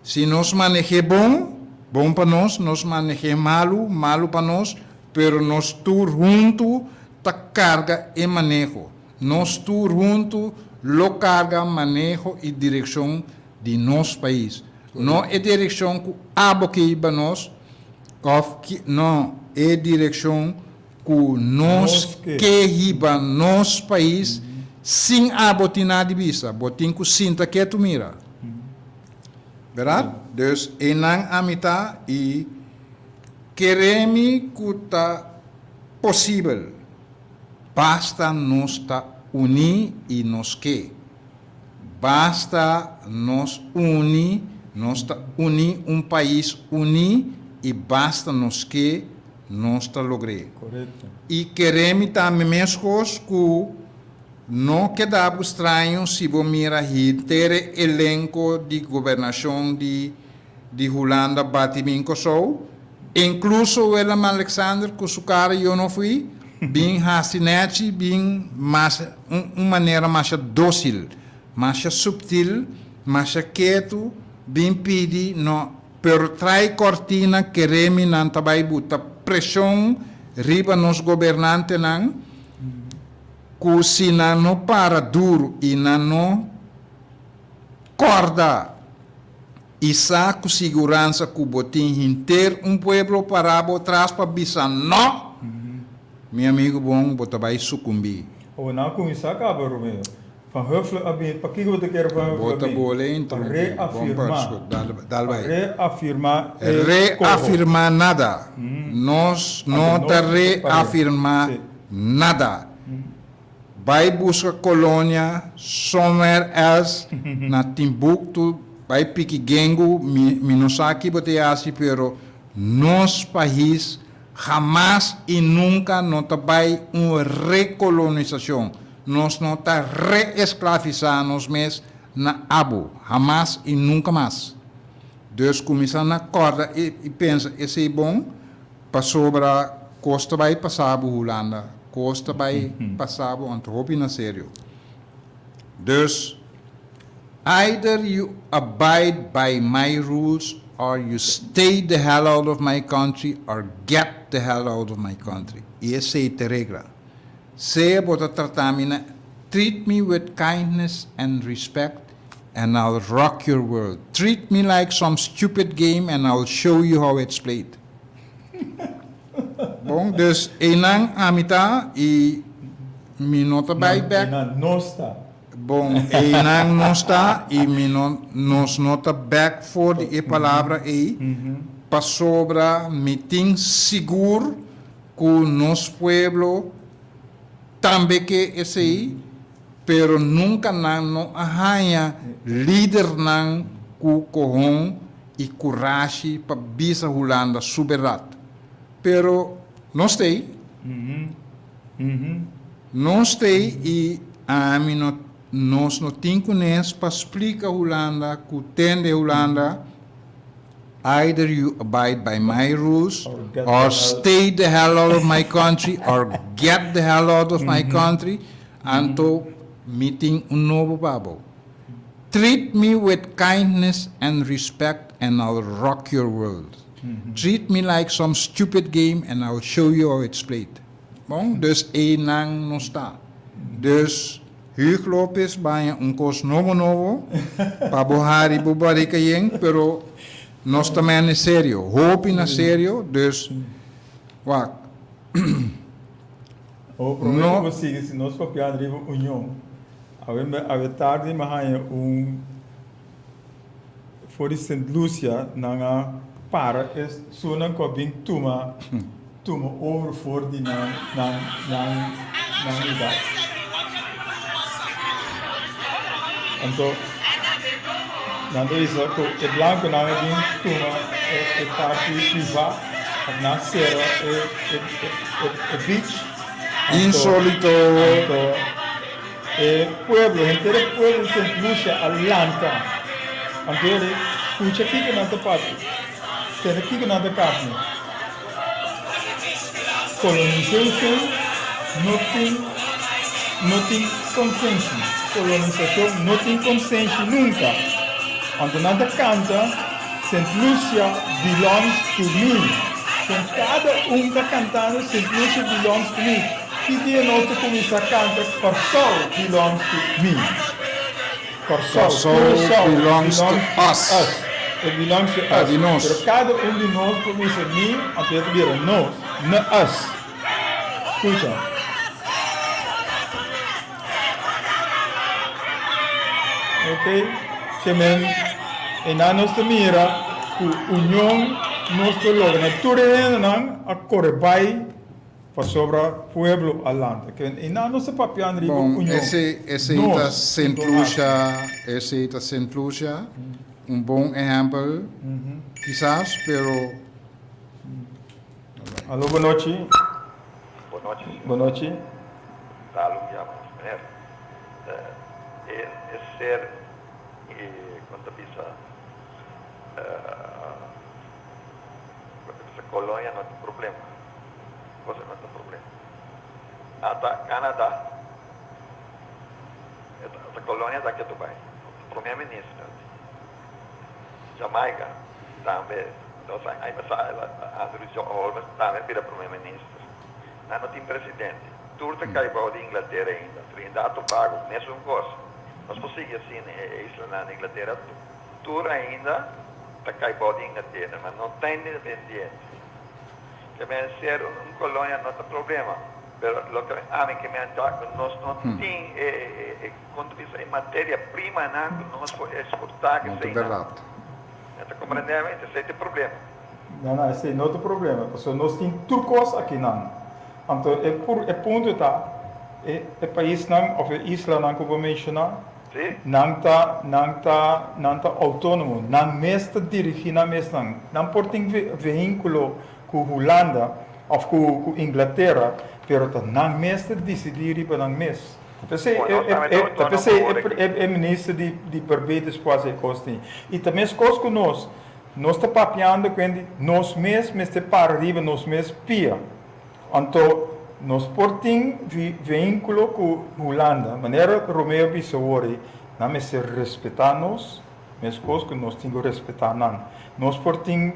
Se nós maneje bom para nós maneje malo para nós, pero nós tur junto ta carga e manejo. Nós tur junto lo carga, manejo e direção de nosso país. Não é direção que abo que iba nós, não é direção que nós que iba nosso país sem abo tem nada de vista. Botin que sinta que tu mira. Verdade? Dus enang amita e queremos que está possível. Basta nós unir e nos que. Basta nós unir país unir e basta nos que nós lograr. Correto. E queremos também mesmo que não quedava estranho se você mirar ter elenco de governação de Holanda Batiminco Show, incluso o Elam Alexander, que o cara eu não fui, bem racinete, bem uma maneira mais dócil, mais subtil, mais quieto, bem pedi, não, pero trai cortina queremos não trabalhar, pressão riba nos governantes não. se não para duro e não corda e com segurança que botim inteiro pueblo parado atrás para bisa não, meu amigo bom, bota vai sucumbir. Ou não com isso acaba, Romeu. Van Huffelen, para que eu te quero Van Huffelen? Bota bola então. Reafirmar. Reafirmar nada. Nós não está reafirmar nada. Vai buscar colônia somewhere else na Timbuktu, vai pique gengo, minosaki bote assim, pero nos país jamás e nunca não tá vai uma recolonização. Nós não está reescravizando nos mesmos na abo, jamás e nunca mais. Deus começa na corda e pensa, esse é bom, para sobra, costa vai passar a Holanda, costa vai passar a Antwerpen na sério. Dus, either you abide by my rules or you stay the hell out of my country or get the hell out of my country. E essa é a regra. Se bota tratamina, treat me with kindness and respect and I'll rock your world. Treat me like some stupid game and I'll show you how it's played. Bom, dus enang amita e mi nota by back. Não está. Bom, enang não está e mi nos nota back for de palavra e para sobra meeting seguro com nosso pueblo também que esse aí, pero nunca não arranha líder não com corrão e coragem para bisa Holanda superar. Pero não sei, não sei e a mim nós não temos para explicar Holanda, que tem de Holanda. Either you abide by my rules, or stay the hell out of my country, or get the hell out of my country, until meeting un novo babo. Treat me with kindness and respect, and I'll rock your world. Treat me like some stupid game, and I'll show you how it's played. Bom, dus enang não está. Dus Hugo Lopes banha cos novo, para borrar e bobarica yeng, pero nós também é sério, hope na sério, dus, wat? O problema é se nós copiamos a união, a tarde mais for St. Lucia, nanga para é sona coping tuma over for di na idade. Então nando isso que blanco na bem tuma é parte privada na serra é beach Insólito. Pueblo inteiro pueblo St. Lucia Atlanta então escuta aqui que não tá parte tem aqui que não tá carne colonização nothing consciência colonização nothing consciência nunca quando nada canta St. Lucia belongs to me quando cada está cantando St. Lucia belongs to me que dia nós começamos a cantar Corsol belongs to me Corsol belongs to us. It belongs to us. De nós. Pero cada de nós começa a mim até vir nós, não us. Escuta. Ok? Também, e na nossa mira, a união nós logramos. Tudo não a correbai para sobre o pueblo Atlanta. E na nossa papel Bom, união. esse está St. Lucia, bom exemplo, quizás, pero... Alô, boa noite. Boa noite, senhor. Boa noite. Talo e a mulher. É ser, quando pisa, essa colônia não tem problema. Você não tem problema. Até Canadá, essa colônia daqui do país, o primeiro-ministro, Jamaica, também, então, aí Andrew Joe Holmes também vira primeiro-ministro. Não tem presidente. Turta caiba de Inglaterra ainda. Trinidad Tobago, mesmo coisa. Nós conseguimos assim, Isla na Inglaterra, tur ainda está caiba de Inglaterra, mas não tem independente. Que vai ser colônia não tem problema. Pero lo que a mí que me han dado, nós não tem quando isso é matéria-prima, nós exportar que Muito sei. verdade. Está compreendendo? Esse é o problema. Não, esse não é o problema, porque nós temos turcos aqui não. Então, é ponto tá, é país não, ou é isla não que eu vou mencionar, Sim? não tá autônomo, não mesmo dirigir na mesma, não pode ter veículo com Holanda ou com Inglaterra, pero tá não mesmo decidir para não mesmo. É ministro de Barbados quase costa. E também as coisas que nós estamos papiando quando nós mesmos estamos para arriba, nós mesmos pia. Então, nós portamos veículo com Holanda, maneira Romeo Bissawori, não é se respeitar nós, mas coisas que nós temos que respeitar não. Nós portamos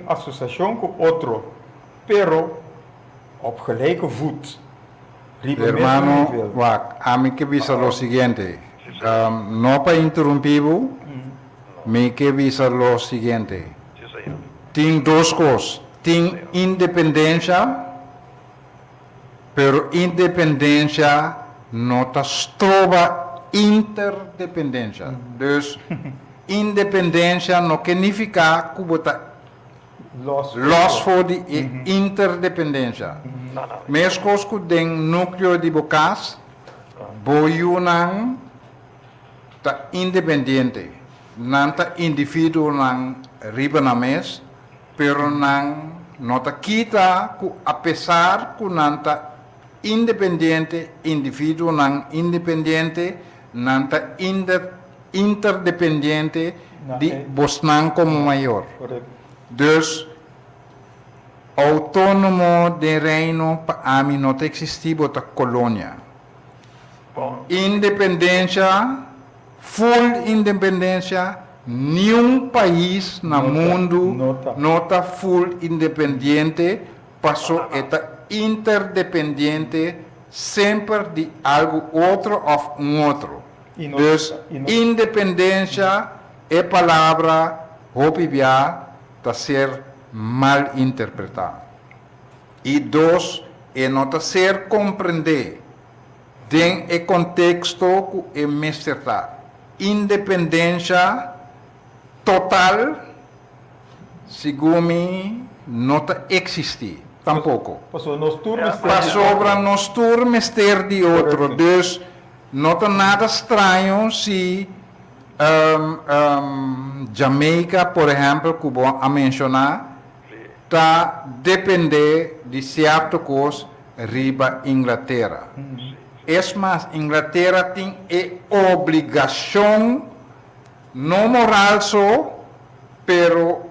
associação com outro, pero op gelijke voet. Hermano, a mí que visa lo siguiente, no para interrumpir, me que visa lo siguiente. Sim, senhor. Tem duas coisas, tem independência, pero independência não está trova interdependência. Dus independência não significa que você los voor die interdependência. Não, não. Mes coisas que tem núcleo de bocas, boiunang ta independente, nanta indivíduo nang riba na mes, pero nang nota kita que apesar que nanta independente, indivíduo nang independente, nanta interdependente de bosnang como maior. Correto. Dus autônomo de reino para mim não existe outra colônia. Bom, Independência, full independência, nenhum país no mundo não está full independente, passou está interdependente sempre de algo outro ou outro. Dus independência é palavra, opibia, a ser mal interpretado. E dois, é não ser compreender den o contexto que é mestrado. Independência total, segundo mim, não existe, tampouco. Passou nos turnos. Passou para nós turnos ter de outro. Dus, não é nada estranho se Jamaica, por exemplo, que vou a mencionar, está depender de certa coisa riba Inglaterra. É mais, Inglaterra tem a obrigação, não moral só, pero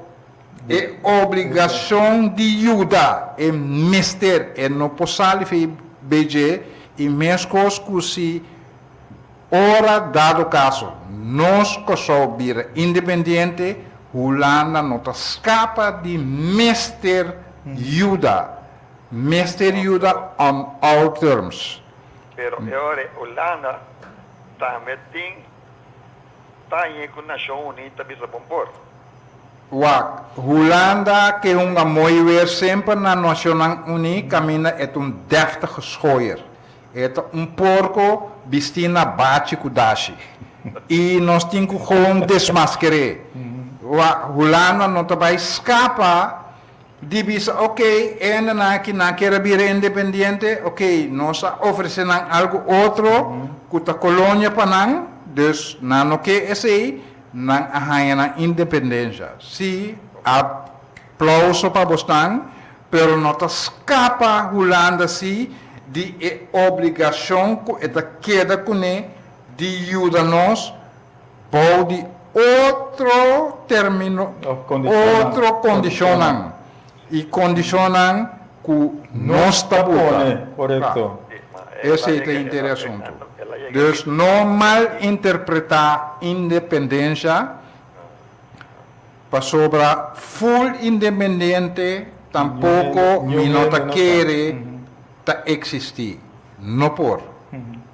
é obrigação de ajudar, é mestre, é não possível fazer e mesmo coisas que se ora dado caso, nós que somos independente, Holanda não escapa de mestre ajuda on our terms. pero agora Holanda também tem com a Nação Unida bisa pompor. Holanda, que é uma moeira sempre na Nação Unida, camina é deftige schooier. É porco vestido na bate kudashi. E nós temos que gewoon desmascarar. Holanda não vai escapar de bisa, ok, na quer vir independente, ok, nós oferecemos algo outro, que a colônia para nós, dus não que esse não arranha na independência. Sim, aplauso para você, pero não escapa Holanda sim de obrigação que queda com ele de ajudar-nos por de outro término, outro condicionam. E condicionam que nós estamos. Correto. Esse é o interessante. Dus não mal interpretar independência para sobre full independente, tampouco não quer tá existir, não por.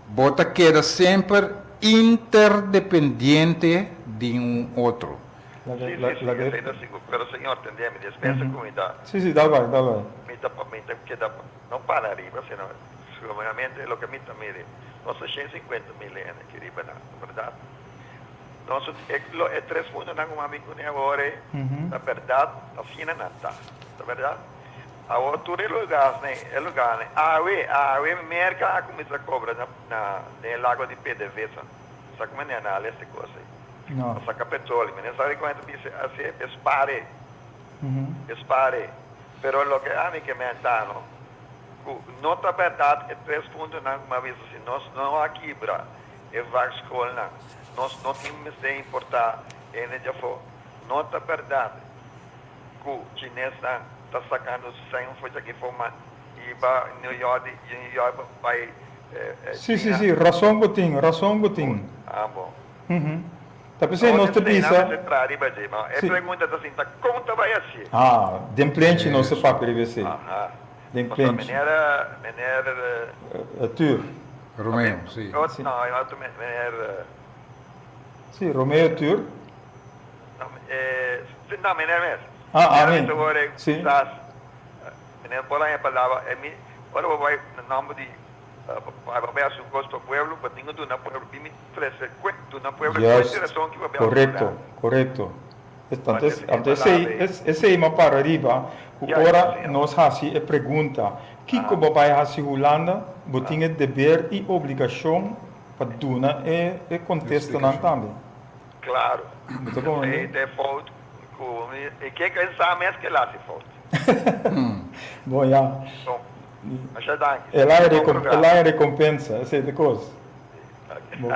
Bota queda sempre interdependiente de outro. La, Sí, la, sí, la, sí, la, yo estoy de acuerdo. Pero señor, entendeme, dispensa con mi edad. Sì, sì, dai vai, dai vai. Me queda no para arriba, sino solamente lo que me mire. No sé, 150.000 anos que arriba, ¿verdad? Entonces, el tres puntos no como amigo ni ahora, la verdad, la fina nata, la verdad. Ahora tú el lugar, merca a começar a cobra no lago de PDVSA. Sabe como é análise essa coisa? No. Saca petróleo, mas sabe quando dice assim, espare. Pero lo que a mí que me entano, não está verdade, é 3 pontos não uma vez assim, nós não aqui bra, é vaga escola nós não temos que importar, ele já foi, não está verdade, que o chinês está sacando sem foi aqui forma e vai New York vai Sì, sì, sì, razão botin. Ah, bom. Tá pensando nós te pensa. É pergunta assim, tá como tá vai assim? Ah, den plente não se papel VC. Aha. Den Mas plente. meneer Tur. Romeo, sim. não, eu acho meneer Sì, Romeo Tur. não, meneer mesmo. Ah, amém. Sim. Sim. Meneer por aí a palavra é mi, ora vai no nome de vai a su costo pueblo, mas tenho do na pueblo, me trece do na pueblo, Yes. que vai Corretto. Mas Antes esse esse é uma para arriba. Ja, Ora sim. nós hasi e pergunta. Kiko babai hasi Holanda, botinha dever e obrigação para duna e contesta não também. Claro. Muito bom, né? É foto, e que sabe mesmo que lá se foto. Bom, já. Então, acha danke. Ela é recompensa, essa é de coisa. Bom,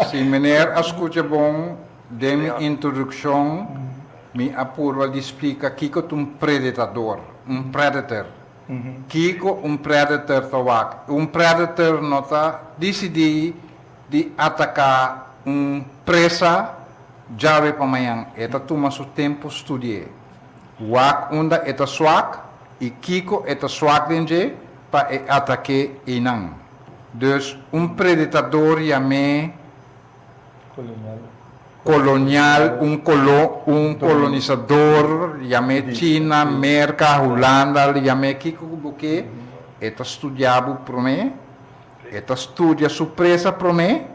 Se meneer escuta bom, de minha introdução, me apurva de explicar que é predador, predator. Kiko predator tawak. Predator não está decidido de atacar presa já para amanhã. Eta toma seu tempo estudar. Wak onda eta swak e Kiko eta swak denge para atacar inang. Dus predador chame colonial, colonizador, chame China, América, Holanda, chame Kiko porque eta studiabu por me, eta studia surpresa por me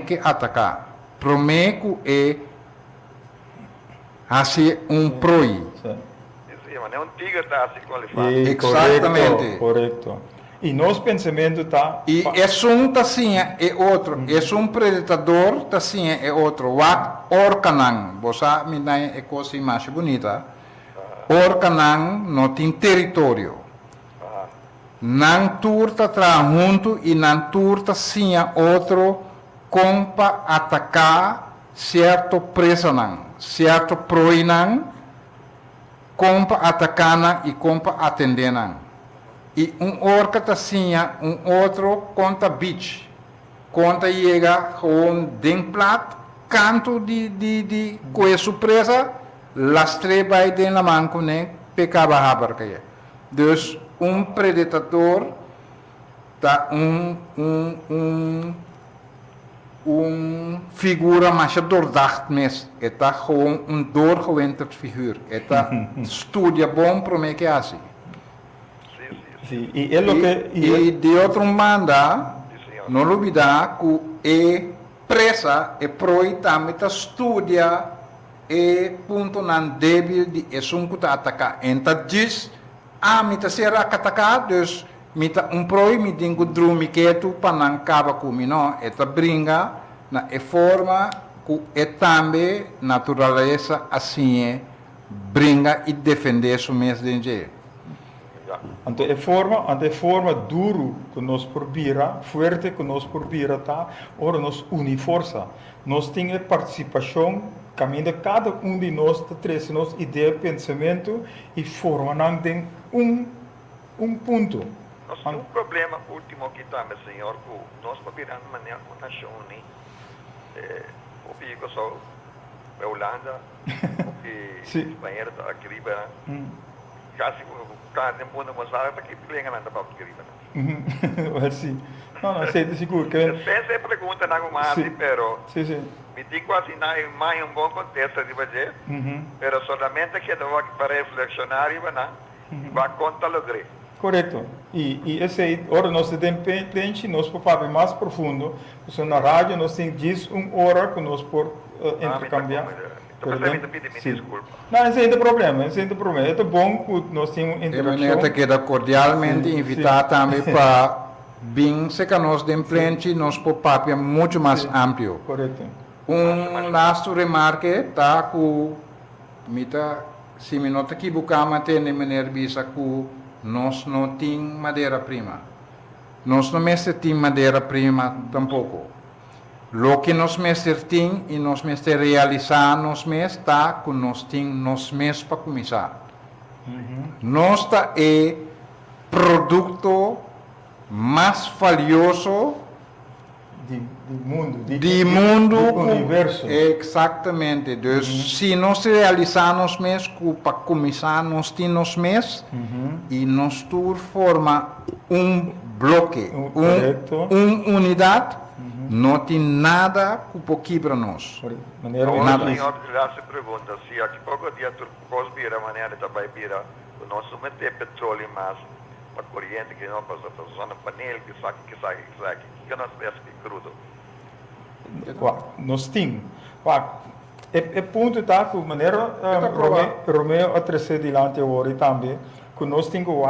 que atacar. Por me que assim proi. Sim, mas é tigre tá assim qualificado. Exatamente. Correto. E nosso pensamento está. E tá assim é outro. Predador tá assim é outro. Wat orcanang. Você me dá é coisa mais bonita. Orcanang não tem território. Não turta tra junto e não turta sim outro compa atacar certo presa não, certo proi não, compa atacar não e compa atender não. E orca tá sim outro conta beach, conta chega com plat, canto de coisa surpresa, lastre vai dentro da mão né, pecava haber que é. Dus predador tá figura mais doordacht mes, eta gewoon doorgewinterd figuur, eta studia bom para me que assim. Sim, e é lo que. E de outro manda, não olvidar que presa e proi também tá studia e ponto nan débil de esunku tá atacar. Então diz mita será atacar, dus mita proi mi dingo drumi que tu panang cava kumi no, eta bringa na forma que também natureza assim bringa e defender su mes danger. Ante é forma duro que nós probira, forte que nós probira tá, ora nós une força. Nós temos participação, caminho de cada de nós, traz nossa ideia, pensamento e forma não tem ponto. Nós temos problema último aqui também, senhor, que nós probiramos maneira uma nação, né? O pico só a Holanda, o que Espanha está aqui, quase carne mundo mostrar que plenga na para escrever. Well, sim. Não, sei de seguro que... Pensa pergunta na mais, pero Sim. me digo assim, não é mais bom contexto de fazer, pero solamente que eu vou para reflexionar e vai contar o grego. Correto. E esse aí, ora nós temos nós por papel mais profundo, na rádio nós temos hora que nós por intercambiar. Então, você me pede desculpa. Não, esse é o problema, É bom que nós temos De interação. maneira que queda cordialmente invitar também para bem se que nós de frente nós por papel muito mais amplo. Correto. Last remarque tá com mita se me nota que buscamos ter de maneira bisa que nós não tem madeira prima. Nós não mestre tem madeira prima tampouco. Lo que nós mestre tem e nós mestre realizar nós mestre tá com nós tem nós mestre para começar. Nós tá é produto mais valioso do mundo, do universo. Exatamente. Então, se nós realizarmos mesmo para começar, nós temos mesmo e nós tudo forma bloque, uma unidade, não tem nada que para nós. Nada. Senhor, já se pergunta se aqui pouco dia tu vira maneira de vai vira o nosso meter petróleo mais a corrente que não passa para zona painel que nós vemos crudo. Nós temos. É ponto tá com maneira Romeo a trazer diante agora também que nós temos o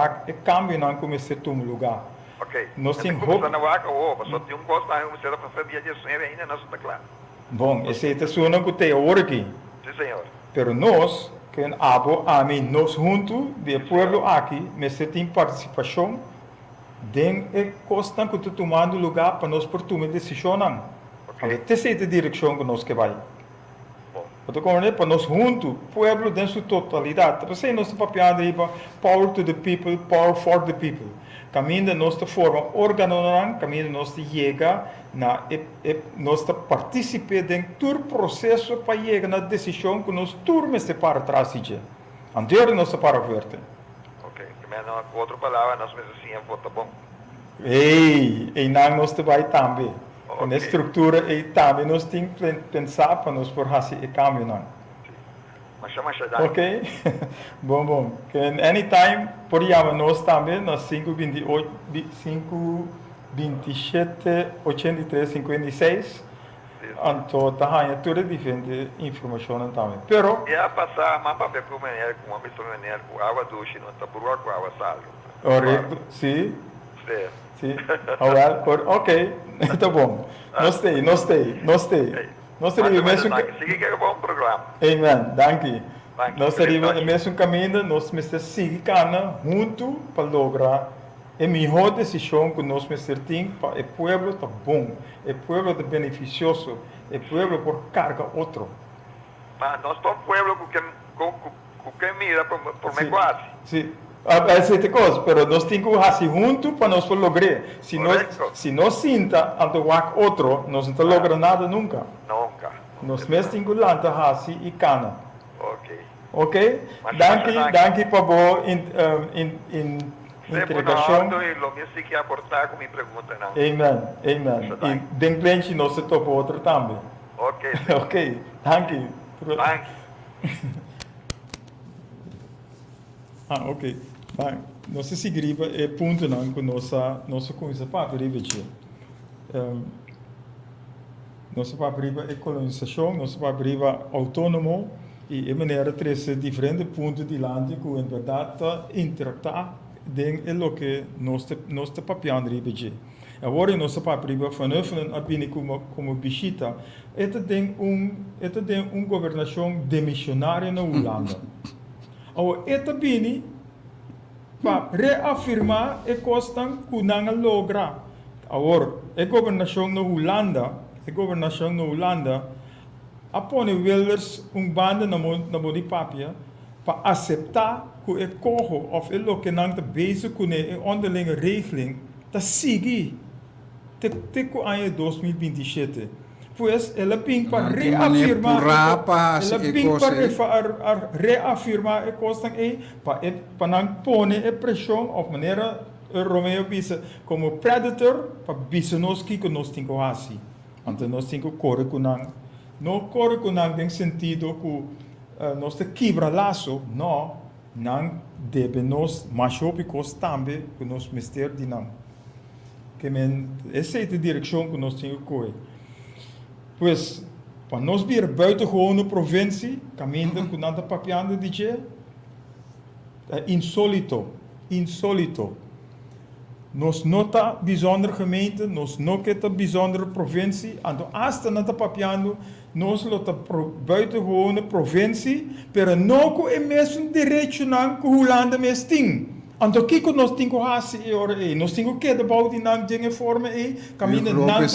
cambio não começar a lugar. Ok. Nós temos hope. Na vaca só tem gosto na uma para fazer dia de ainda não está claro. Bom, esse é o não que tem agora aqui. Sim, senhor. Pero nós que a mim nós juntos do povo aqui, mas tem participação den é costa que tu tomando lugar para nós por tomar decisão não. Okay. Essa é a direção que nós que vai. Então, para nós juntos, povo em sua totalidade. Você nós papel arriba power to the people, power for the people. Caminho de nossa forma organizar, caminho de nossa chega na nós participar em todo o processo para chegar na decisão que nós turma se para trás de. Anterior nós para verte. Ok. Com outra palavra, nós mesmo assim vota bom. E não nós vai também. Okay. Na estrutura e também nós temos que pensar para nós por fazer o câmbio não. Ok? bom. Anytime, por chamar nós também, nós 528, 527, 83, 56. Então, tá aí toda diferente informação também. Pero, ia passar mais para ver como é, com uma pessoa com água doce, não está por com água sal. Correto, sim. Sim. Ok, tá bom. Nostei. Nós teríamos mesmo que é um bom programa. Amen. Danke. Nós teríamos mesmo caminho, nós precisamos seguir junto para lograr a melhor decisão que nós precisamos ter para o povo tá bom, o povo tá beneficioso, o povo por carga outro. Mas nós somos um povo que mira por me quase. Sim. Essa coisa, mas nós temos que fazer junto para nós lograr. Se nós sinta ante o outro, nós não logramos nada nunca. Nós mesmos temos que lançar fazer e cana. Ok? Danke para boa interação. E que aportar com minha pergunta não. Amen. E de frente nós topa outro também. Ok. Danke. Ok. Nós seguimos o ponto não que nossa coisa para ribetir. Nossa para a colonização, nossa para autônomo e a maneira de trazer diferentes pontos de lande que em verdade interactar com o que nós papel ribetir. Agora nossa para vanaf a bine como visita, tem governação demissionária na Holanda. Agora bine para reafirmar a costa que não logra. Agora, a governação na Holanda, apone Wilders banda na papia para aceitar que o corro of o que não está bezig com a onderlinge regeling, está seguir. Até 2027. pues ela ping para Não tem maneira reafirmar, pura para ela se ping para ecosse. reafirmar a costa para não pôr a pressão of maneira Romeo bisa como predator para bisa nós que nós temos que fazer. Então nós temos que correr com não correr com tem sentido que nós te quebra laço, não deve nós machar porque também que nós mister de não. Que essa é a direção que nós temos que correr. Pois, para nós vir buiten gewoon de provincie, caminhando com nada papiando de je, insólito. Nós não está bijzonder gemeente, nós não está bijzonder provincie, então hasta nada papiando, nós lota buiten gewoon de provincie, pero não com o mesmo direito não que Holanda mes tem. Então o que nós temos que fazer nós temos que dar de não de forma caminho não a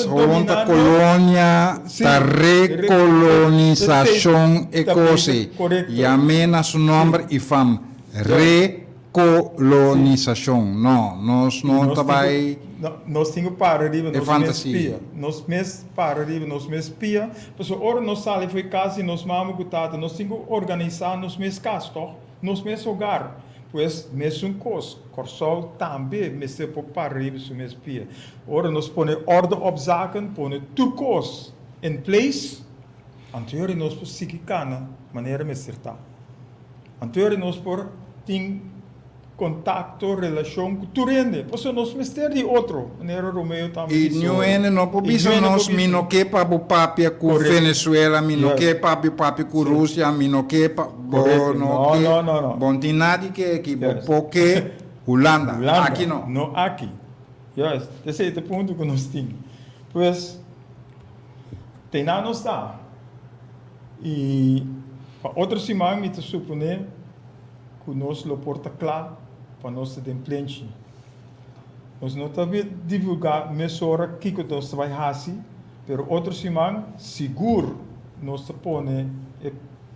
colônia da recolonização ecose e a menos o nome e fam recolonização nós não trabalhamos nós temos para arriba nós fantasia nós mes para arriba nós mes pia porque ora nós sale foi casa nós mamo gutado nós temos que organizar nós mes casto nós mes hogar. Pois, mesmo Corsol também, mas se para arriba, se mesmo pia. Ora, nós põe ordem op zaken, põe toekomst in place. Anterior nós por sikikana, maneira me certa. Anterior nós por tem contato, relação com turende. Pois nós mister de outro, maneira Romeo também. E não por isso nós não que para o papia com Venezuela, não que para o papia com Rússia, não que para não. Bom, tem nada que porque Holanda. Aqui não. Não aqui. Yes, esse é o ponto que nós temos. Pois, tem nada não está. E para outra semana, me te supone que nós lo porta claro para nós ter plente. Nós não estamos divulgar mesora que nós vai fazer, mas outra semana seguro nós te põe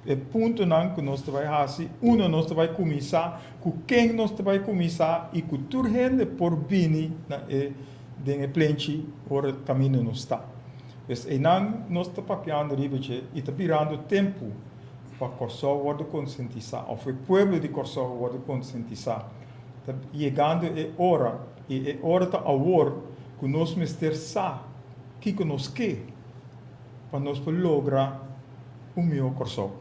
é ponto não que nós vai fazer, nós vai começar, com quem nós vai começar e com toda gente por vir na de plente or caminho não está. Mas e não nós está papiando ribeche e está virando tempo para Corsol worden conscientizar, ou o povo de Corsol worden conscientizar. Chegando é hora de agora que nós mister sa que nós quer para nós lograr o meu Corsol.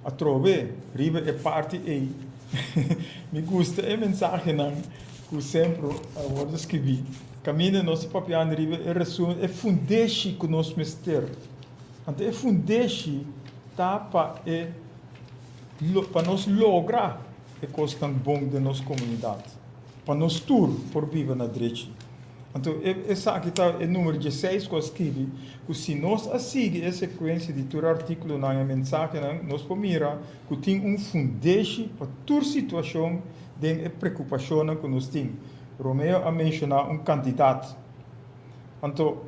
A trove, riba é parte e me gusta a mensagem que sempre vou escrever. Caminho nosso papiano riba é resumo é fundeixe que nós mister. Então é fundeixe tá para nós lograr é coisa tão bom da nossa comunidade. Para nós tour por viver na direita. Então, essa aqui está o número 16 que eu escrevi, que se nós seguimos a sequência de todo artigo na mensagem, nós podemos mirar que tem fundeixe para toda situação de preocupação que nós temos. Romeo a mencionar candidato. Então,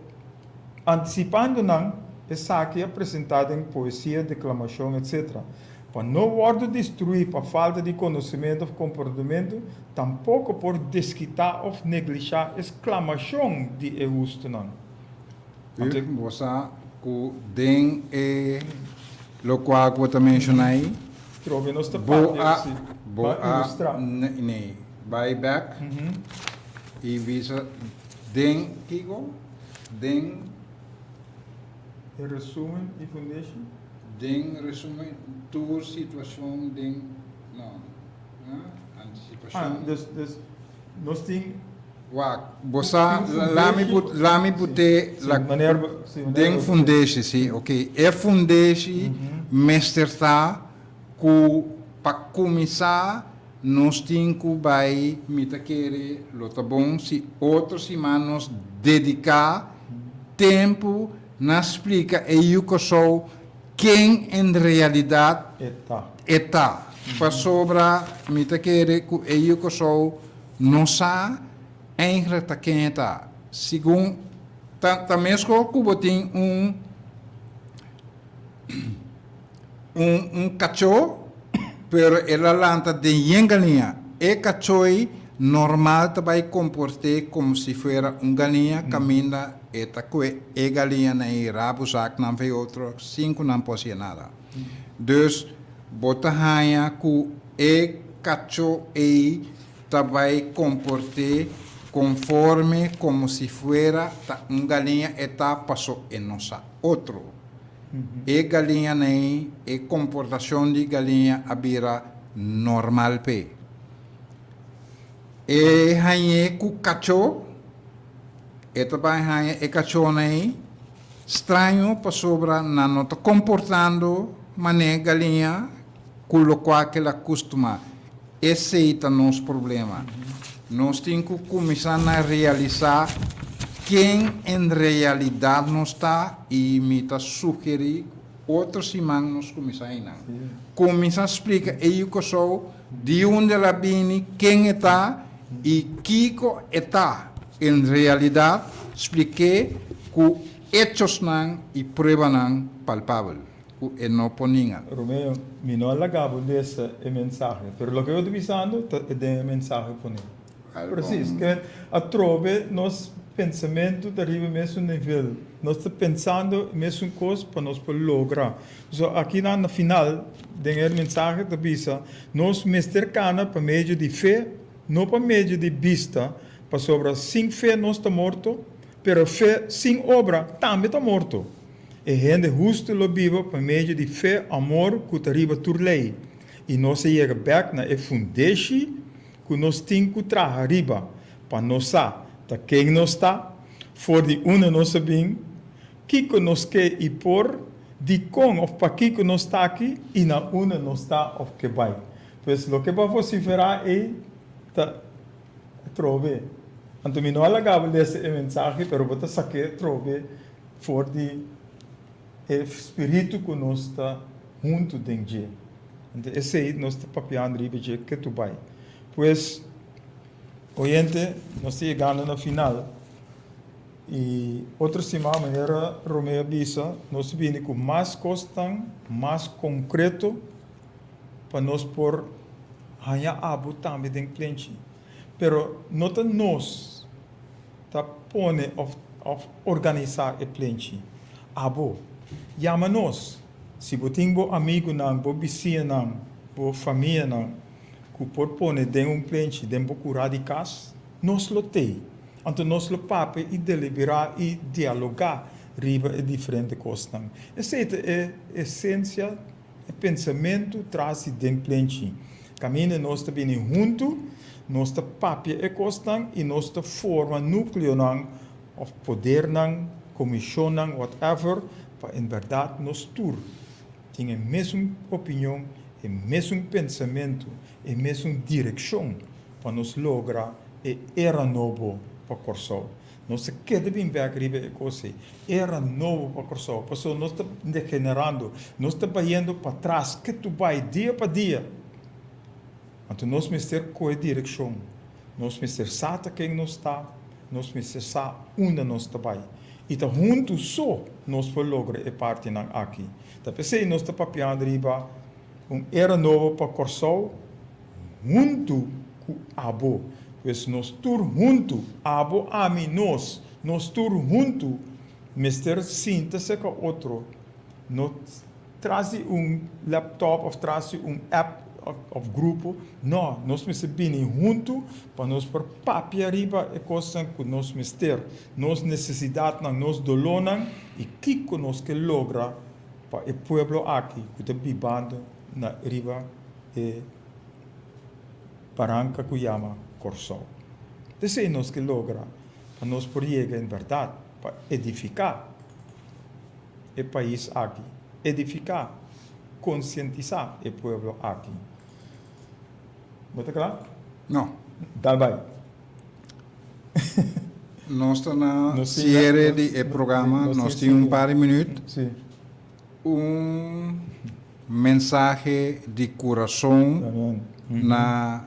antecipando, essa aqui é apresentada em poesia, declamação, etc. Para não ser destruído por falta de conhecimento ou comportamento, tampouco por desquitar ou negligenciar a exclamação de justo. Você que tem o qual eu também mencionei, Trove nós te ilustrar. Vai back e visa den kigo den resumen e foundation. Den resumen tua situação den antecipação. Dus nós temos você lá me bote den fundeixe sim, ok. É fundeixe mestre tá que para começar nós temos que vai me querer lo tá bom se outros semanas dedicar tempo na explica e eu que sou quem em realidade está para sobra me querer que eu que sou não sabe em realidade quem está segundo também escolho que tem cachorro pero ela lanta de yengalinha e cachorro normal também comportar como se fosse galinha, caminha, e galinha na rabo, sac, não vê outro, 5 não pode ser nada. Dus, bota raia, que e cacho e também comportar conforme como se fuera galinha eta passou em nossa outro. E galinha nem e comportação de galinha abira normal pe. E rainha cu cacho e também rainha e cacho nem estranho para sobra na nota comportando mané galinha com o qual que ela costuma. Esse é o nosso problema. Nós temos que começar a realizar quem em realidade não está e me está sugerir outros irmãos nos começarem. Começar a explicar eu que sou, de onde ela vem, quem está e que está. Em realidade, expliquei que hechos não e pruebas não palpáveis. E não poninha. Romeo, mi no allagavo desse mensagem, pero lo que eu estou pensando é de mensagem por ele. Preciso, que a trove nos pensamento arriva mesmo nível. Nós estamos pensando mesmo coisa para nós poder lograr. So, aqui na final, da mensagem da bisa, nós mestre cana para meio de fé, não para meio de vista, para sobre sem fé nós está morto, pero fé sem obra também está morto. E gente justo lo vive por meio de fé, amor, que arriba tur lei. E nós chega back na fundação que nós temos que trazer arriba, para nós saber quem nós está, for de uma nossa bem, que nós quer ir por, de com ou para que nós está aqui, e na uma nós está ou que vai. Pois, o que vai vociferar é trove. Então, não alagava dessa mensagem, mas vou saber trove for de espírito que nós está junto dentro. Então, esse aí nós está papiando riba de que tu vai. Pois, oyente, nós estamos chegando na final. E outra semana, maneira Romeo Bisa, nós vimos com mais costan, mais concreto, para nós por ganhar abo também de cliente. Pero nota nós, tá pone of organizar o cliente. Abo, chama nós. Se você tem um amigo, um vizinho, uma família, que pode pôr dentro cliente, dentro de radicais, nós lo temos. Então, nós lo papo e deliberar e dialogar riba de diferentes coisas. Essa é a essência, o pensamento traz dentro do cliente. Caminho nós também juntos, nós papo e coisas e nós forma núcleo of poder comissão whatever, para em verdade nós todos temos a mesma opinião, o mesmo pensamento, a mesma direção para nos lograr e era novo para Corsol. Nós queremos bem ver a coisa. Era novo para Corsol. Porque nós estamos degenerando, nós estamos indo para trás, que tu vai dia para dia. Então nós precisamos ter qual direção. Nós precisamos saber quem nós está, nós precisamos saber onde nós estamos. E tá juntos só nós podemos lograr a parte aqui. Então pensei nós estamos papiando riba era novo para Corsol, junto com Abo. Pois nós todos juntos, Abo ami nós todos juntos, mister sinta-se com outro. Nós traz laptop ou traz app of grupo, não, nós precisamos vir juntos para nós por papi arriba e coisa que nós mister, nós necessidade nós dolona e que nós que logra para o pueblo aqui que está vivendo na riba e Barranca que chama Corsol. Isso é nós que logra para nós por chegar em verdade para edificar o país aqui, edificar, conscientizar o pueblo aqui. Está claro? Não. Dá vai. Nós estamos na série de programa, nós temos par de minutos. Sim. Mensagem de coração, na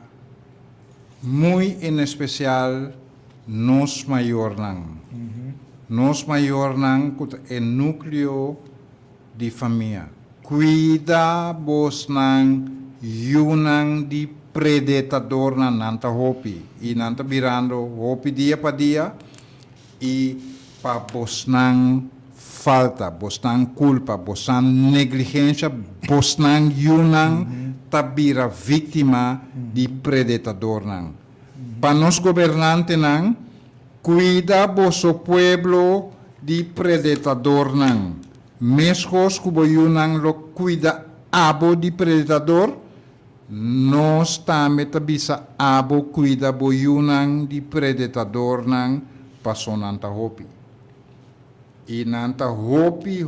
muito em especial, nós maior Nós maior é núcleo de família. Cuida vos yunang di predador na nanta hopi. I nanta birando hopi dia pa dia i pa bosnang falta, bosnang culpa, bosnang negligência, bosnang yunang tabira vítima di predador nang. Pa nos governante nang cuida vosso pueblo di predador nang. Mescos kubo yunang lo cuida abo di predador, nós também bisa abo cuida bo yunang di predador nang pasonanta hopi. E nanta hopi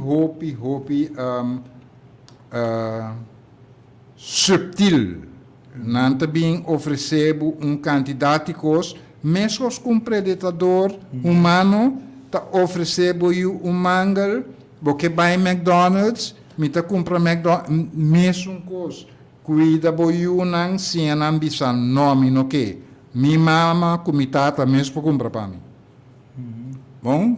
subtil. Nanta bem oferecebo candidatos mesmos com predador humano, ta oferecebo you mangal, porque vai McDonald's, me ta compra McDonald's, mesmo coisa. Cuida bo you nang sianang bisa nome no que. Mi mama comitata mesmo compra para mim. Bom?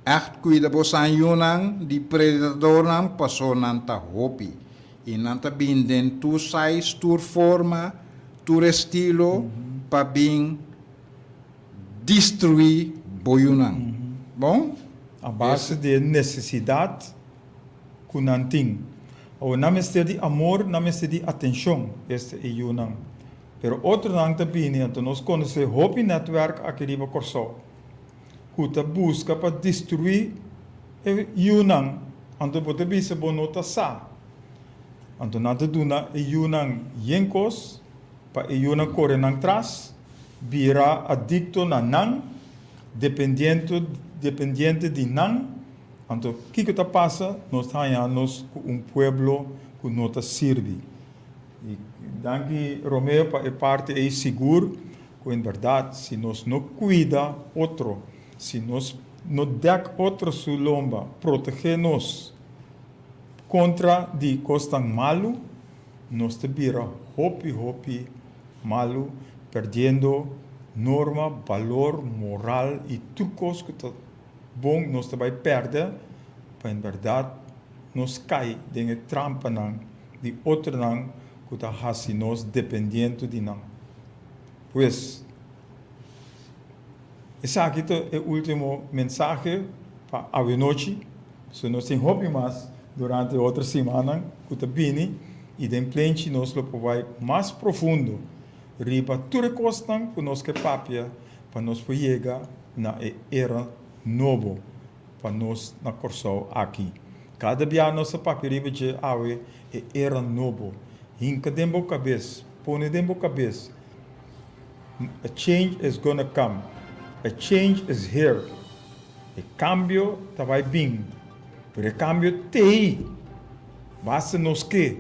Echt cuida bo san yunang di predador nang paso nanta hopi. E nanta binden tu size, tu forma, tu estilo, pa bem destruir boyunang. Bom? A base de necessidade que não tem. Ou não é de amor, não é de atenção, este é yunang. Pero outro não também, então nós conhecemos o Hopi Network aqui em Corsol, que busca para destruir yunang, então pode bisa bonota sa. Então nada duna yunang yenkos, pa yunang corre nang tras, vira adicto na nang, dependiente de nang. Então o que está passa? Nós temos pueblo que nos serve. E daqui Romeo é parte é seguro que em verdade se nós não cuida outro, se nós não dá outro sua lomba, proteger-nos contra de costa malo, nós te vira hopi malo, perdendo norma, valor, moral e trucos que tá bom nós te vai perder, para em verdade nós cai em trampa não de outro não que tá assim nós dependendo de não. Pois esse aqui é o último mensagem para a noite, se nós tem hopi mais durante outra semana que tá vindo e de frente nós lo vai mais profundo, riba tudo costan que nós que papia para nós chegar na era novo para nós na Corsol aqui. Cada dia nossa papia riba de awe era novo. Hinca dentro da cabeça, põe dentro da cabeça. A change is gonna come. A change is here. O cambio tá vai vir. Pero o cambio tem. Basta nós que.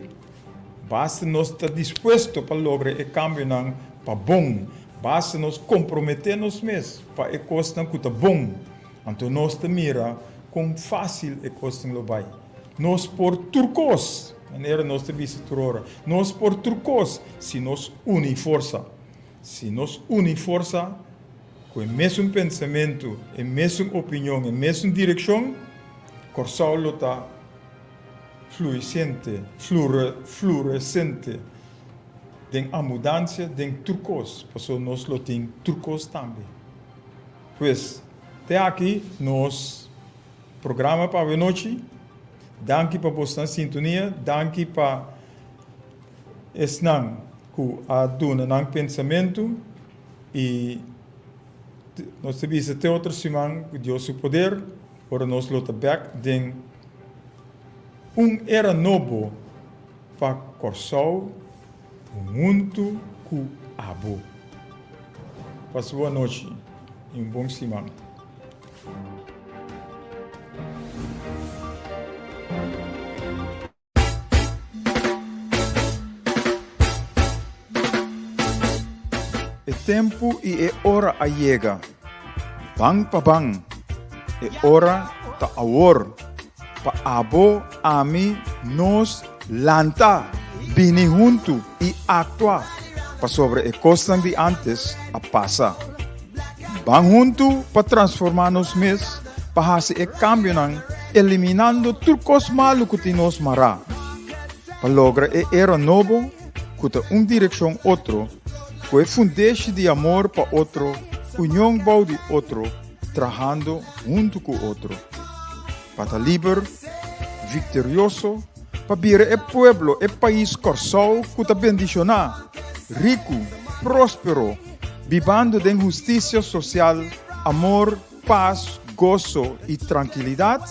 Basta nós estar disposto para lograr o cambio não para bom. Basta nós comprometer-nos mesmos para a coisa que está bom. Então nós te mira com fácil a coisa que vai. Nós por turcos, maneira nós te visa turora. Nós por turcos, se nós unir força. Se nós unir força, com o mesmo pensamento, a mesma opinião, a mesma direção, Corsol está fluorescente. Tem a mudança, tem turcos, porque nós lo tem turcos também. Pois, até aqui, nós programa para a noite. Danke para você sintonia, danke para esnang que a dona nang pensamento e nós temos até outra semana que Deus o poder, para nós lutar back den era novo para Corsol, muito com abo. Passe boa noite e bom semana. É tempo e é hora a chega. Bang pa bang. É hora ta awor. Pa abo, ami, nos, lanta, bini junto e actua. Pa sobre a costa de antes a passa. Bang junto pa transformar-nos mes, pa hasi e cambio nang, eliminando turcos malu que nos mara. Pa logra e era novo, cuta direção outro, que fundeixe de amor para outro, união bau de outro, trabajando junto com outro. Para liber, victorioso, para vir o pueblo, o país corsal, cuta bendicionar, rico, próspero, vivendo de justiça social, amor, paz, gozo e tranquilidade.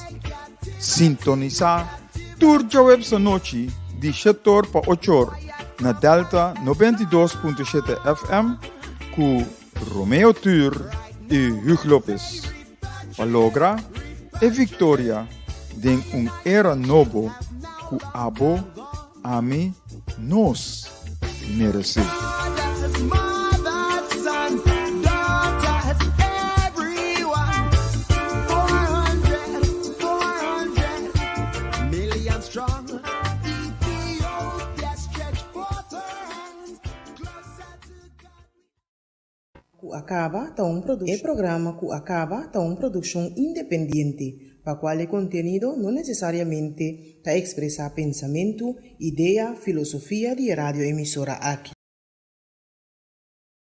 Sintonizar turja web essa noite de 7 para 8 na Delta 92.7 FM com Romeo Tur e Hugo Lopes. Para lograr a vitória de era novo que abo ami nos merece. Mothers, sons, daughters, everyone. 400 million strong. Ethiopia stretch forth her hands closer to God. Ku acaba tá programa Ku acaba tá produção independente, para qual o conteúdo não necessariamente expressa pensamento, ideia, filosofia de radioemissora aqui.